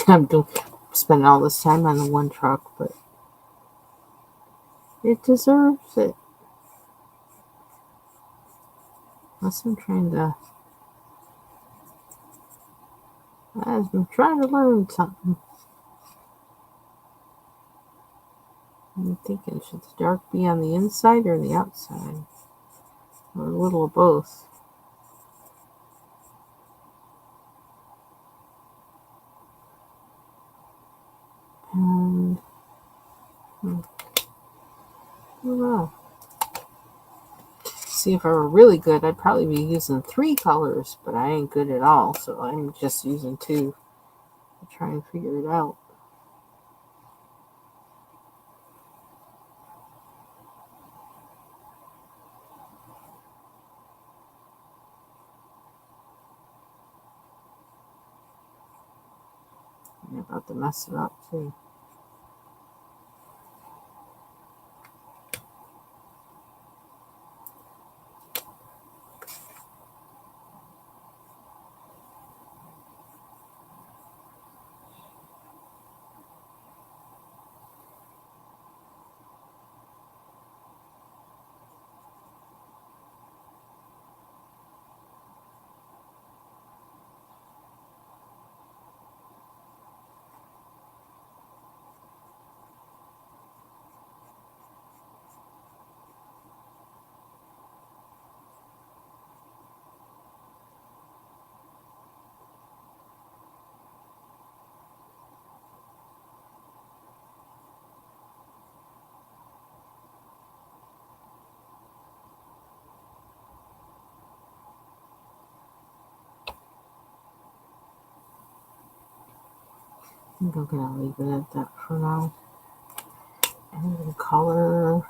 I'm doing, spending all this time on the one truck, but it deserves it. Unless I'm trying to learn something. I'm thinking, should the dark be on the inside or the outside? Or a little of both. And, I don't know. See, if I were really good, I'd probably be using 3 colors, but I ain't good at all, so I'm just using 2 to try and figure it out. I'm about to mess it up, too. think I'm gonna leave it at that for now. And then color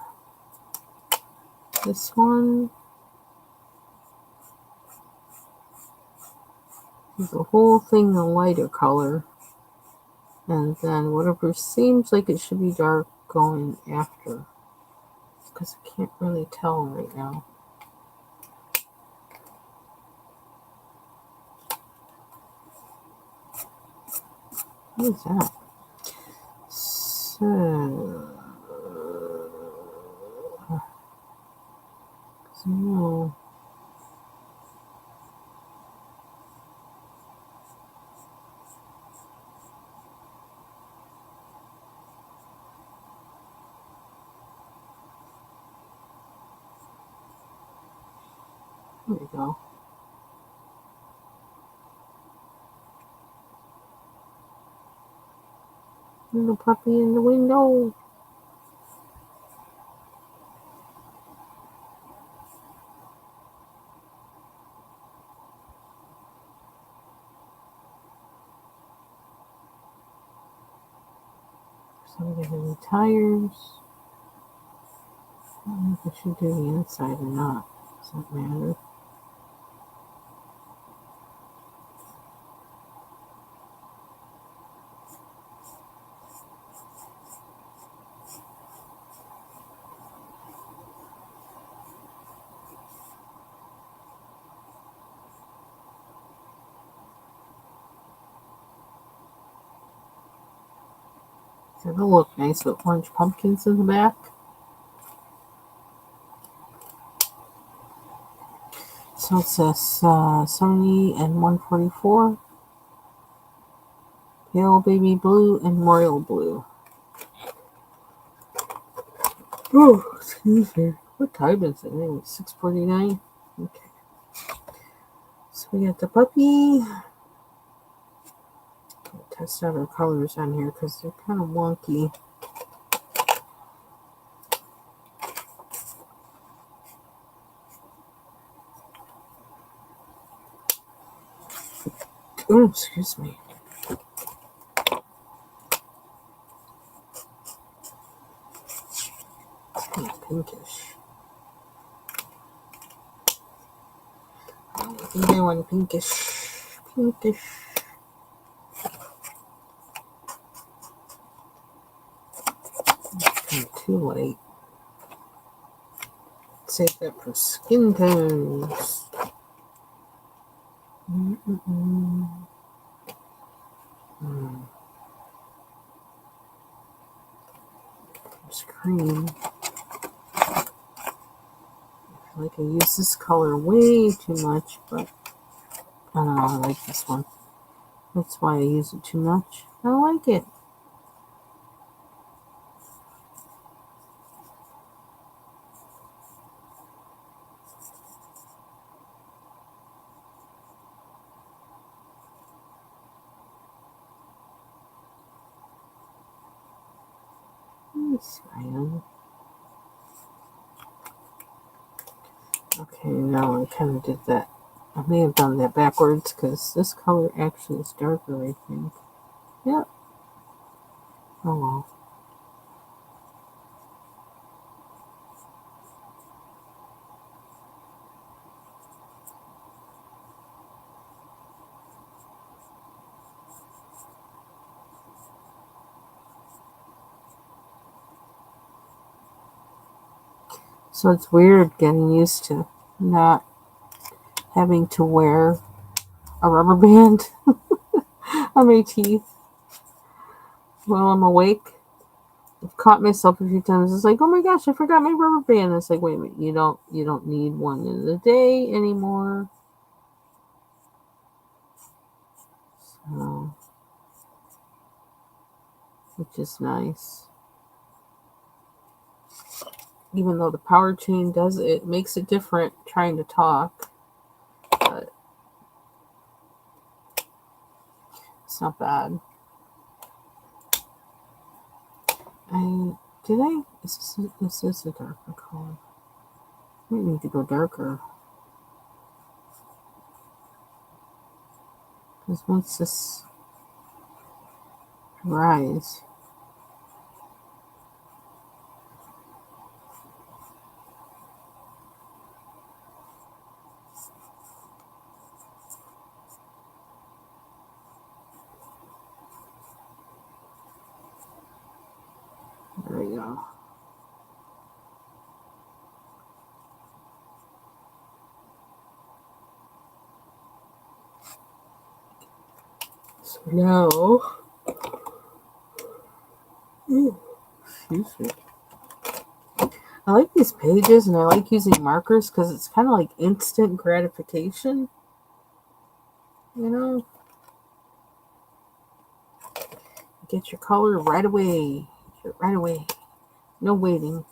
this one. The whole thing a lighter color. And then whatever seems like it should be dark going after. Because I can't really tell right now. What is that? So, no. There we go. Little puppy in the window. Some of the tires. I don't know if I should do the inside or not. Doesn't matter. It'll look nice with orange pumpkins in the back. So it says 70 and 144. Pale baby blue and royal blue. Oh, excuse me. What time is it? Anyway, 6:49. Okay. So we got the puppy. I'll test out our colors on here because they're kind of wonky. Oh, excuse me. Pinkish. I think I want pinkish. Pinkish. Kind of too light. Save that for skin tones. Cream. I feel like I use this color way too much, but I don't know, I like this one. That's why I use it too much. I like it. Cyan. Okay, now I kind of did that. I may have done that backwards because this color actually is darker, I think. Yep. Oh well. So it's weird getting used to not having to wear a rubber band on my teeth while I'm awake. I've caught myself a few times. It's like, oh my gosh, I forgot my rubber band. It's like, wait a minute, you don't need one in the day anymore. So, which is nice. Even though the power chain it makes it different trying to talk, but it's not bad. This is a darker color. I might need to go darker. Because once this Rise. There we go. So now, excuse me. I like these pages and I like using markers because it's kind of like instant gratification. You know, get your color right away. Right away. No waiting.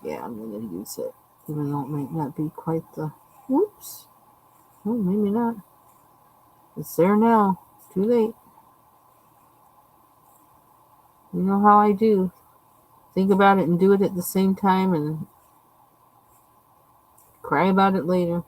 Yeah, I'm going to use it. Even though it might not be quite the... Whoops. Oh, maybe not. It's there now. Too late. You know how I do. Think about it and do it at the same time and cry about it later.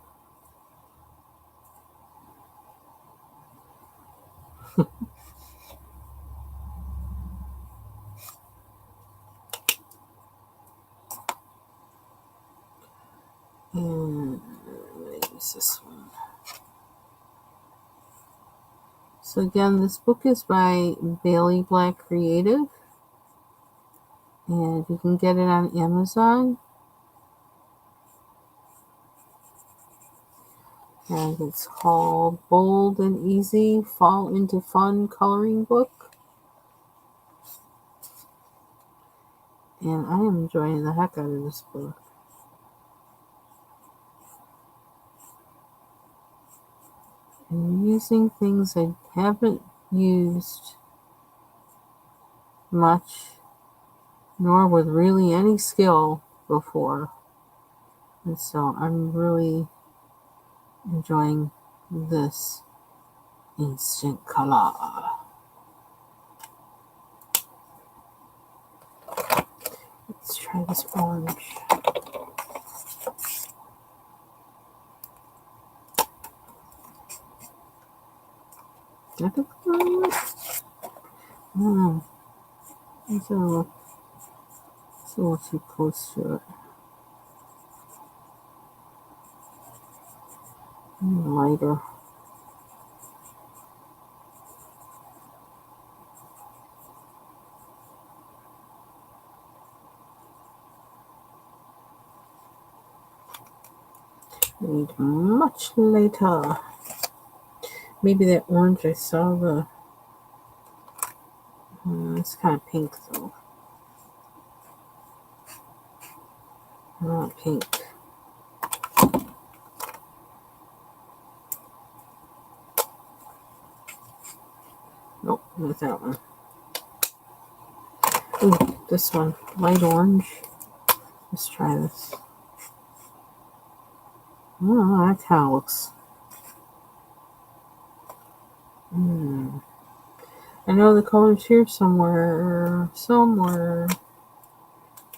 And use this one. So again, this book is by Bailey Black Creative. And you can get it on Amazon. And it's called Bold and Easy Fall into Fun Coloring Book. And I am enjoying the heck out of this book. And using things I haven't used much, nor with really any skill before. And so I'm really enjoying this instant color. Let's try this orange. Is that the color? I don't know. It's a little too close to it. Lighter. Need much later. Maybe that orange I saw the... it's kind of pink though. I want pink. Nope, not that one. Ooh, this one. Light orange. Let's try this. Oh, that kind of looks... I know the color's here somewhere. Somewhere.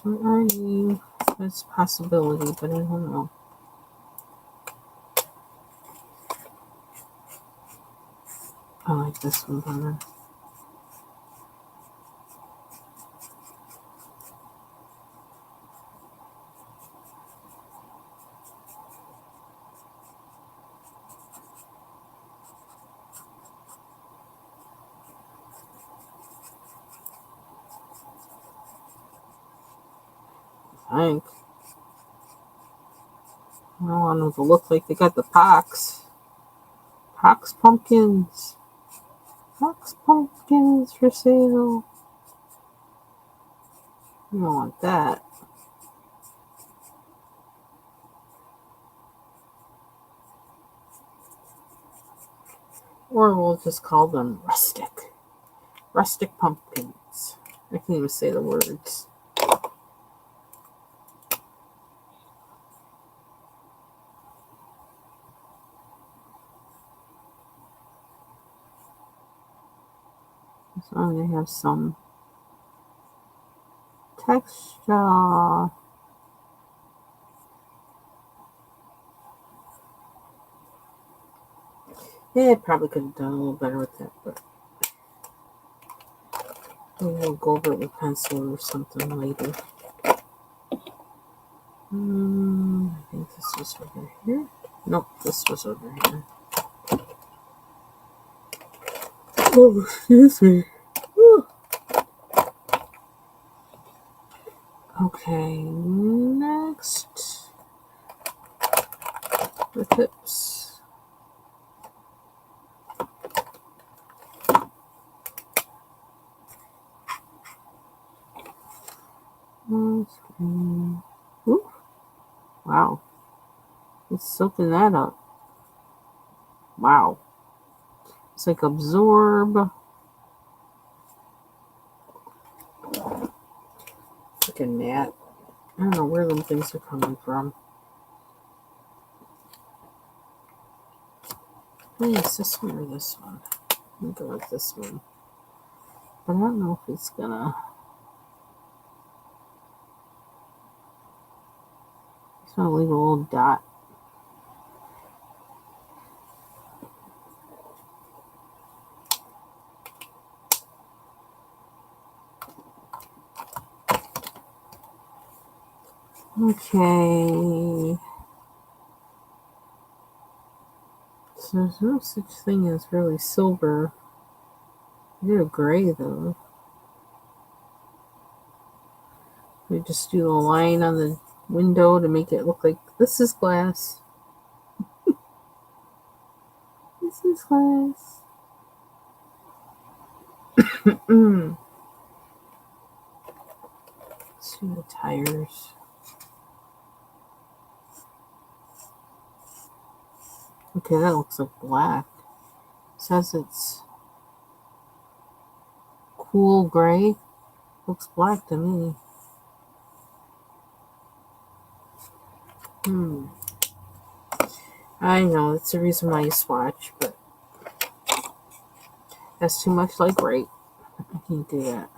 Where are you? That's a possibility, but I don't know. I like this one better. I think. I don't want them to look like they got the pox. Pox pumpkins. Pox pumpkins for sale. You don't want that. Or we'll just call them rustic. Rustic pumpkins. I can't even say the words. So they have some texture. Yeah, I probably could have done a little better with that, but maybe we'll go over it with pencil or something later. I think this was over here. Nope, this was over here. Oh, excuse me. Whew. Okay, next. The tips. Okay. Ooh, wow. It's soaking that up. Wow. It's like absorb. Like a gnat. I don't know where them things are coming from. Is this one or this one? I'm gonna go with this one. But I don't know if it's gonna. It's gonna leave a little dot. Okay. So there's no such thing as really silver. I did a gray though. We just do a line on the window to make it look like this is glass. This is glass. Let's do the tires. Okay, that looks like black. It says it's cool gray. Looks black to me. I know, that's the reason why you swatch, but that's too much like right. I can't do that.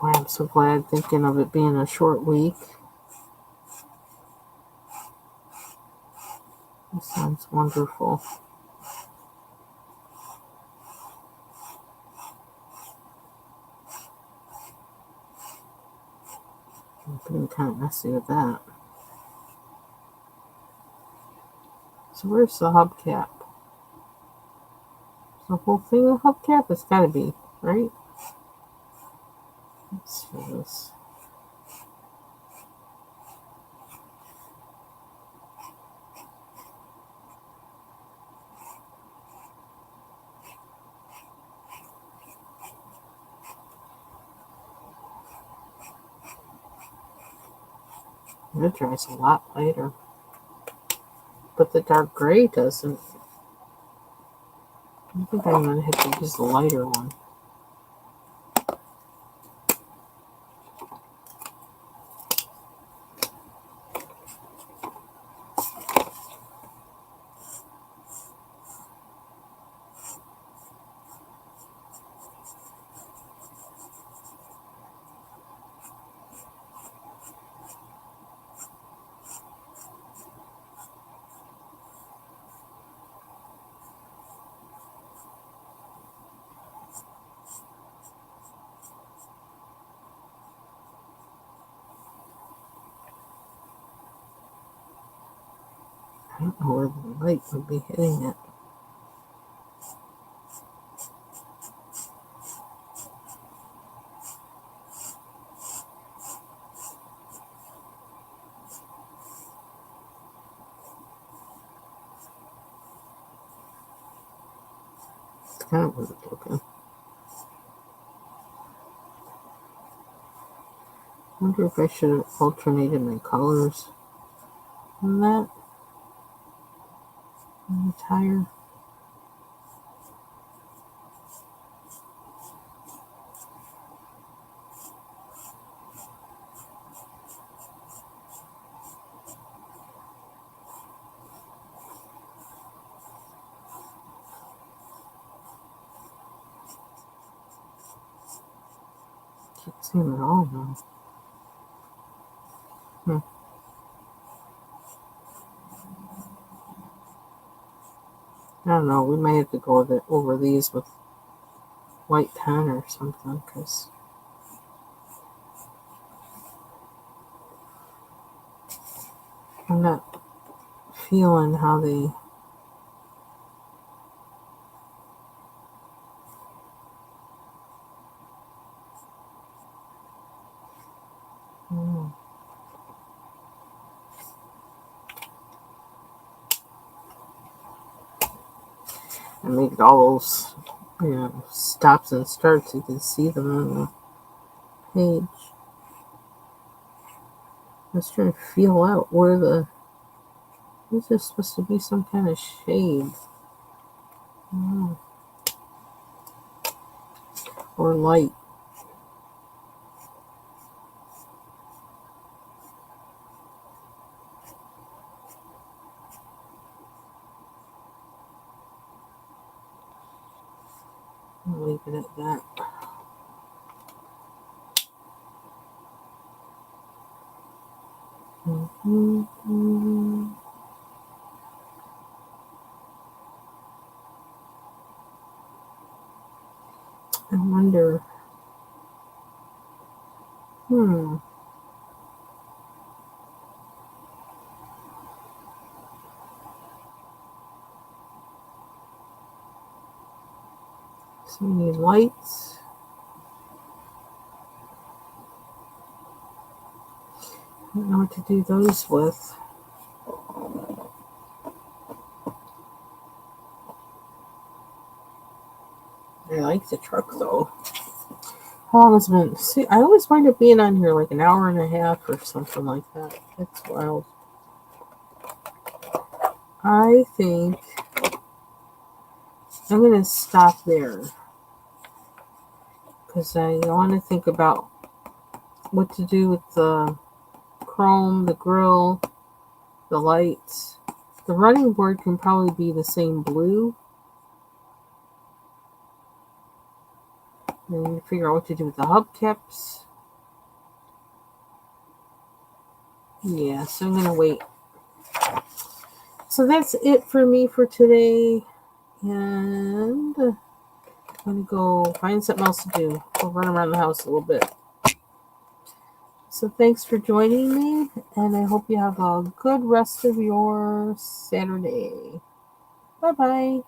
Boy, I'm so glad thinking of it being a short week. That sounds wonderful. I'm getting kind of messy with that. So where's the hubcap? The whole thing a hubcap? It's gotta be, right? Let's see this. It dries a lot lighter. But the dark gray doesn't. I think I'm gonna have to use the lighter one. I don't know where the light would be hitting it. It's kind of weird looking. I wonder if I should have alternated my colors on that. On the tire. Can't see them at all now. I don't know. We might have to go over these with white pen or something, because I'm not feeling how they. And make all those, stops and starts. You can see them on the page. I was trying to feel out where is there supposed to be some kind of shade? Or light. I'll leave it at that. I wonder. So we need lights. I don't know what to do those with. I like the truck though. How long has it been? See, I always wind up being on here like an hour and a half or something like that. That's wild. I think I'm going to stop there because I want to think about what to do with the chrome, the grill, the lights. The running board can probably be the same blue. I need to figure out what to do with the hubcaps. Yeah, so I'm going to wait. So that's it for me for today. And I'm going to go find something else to do. We'll run around the house a little bit. So thanks for joining me, and I hope you have a good rest of your Saturday. Bye-bye.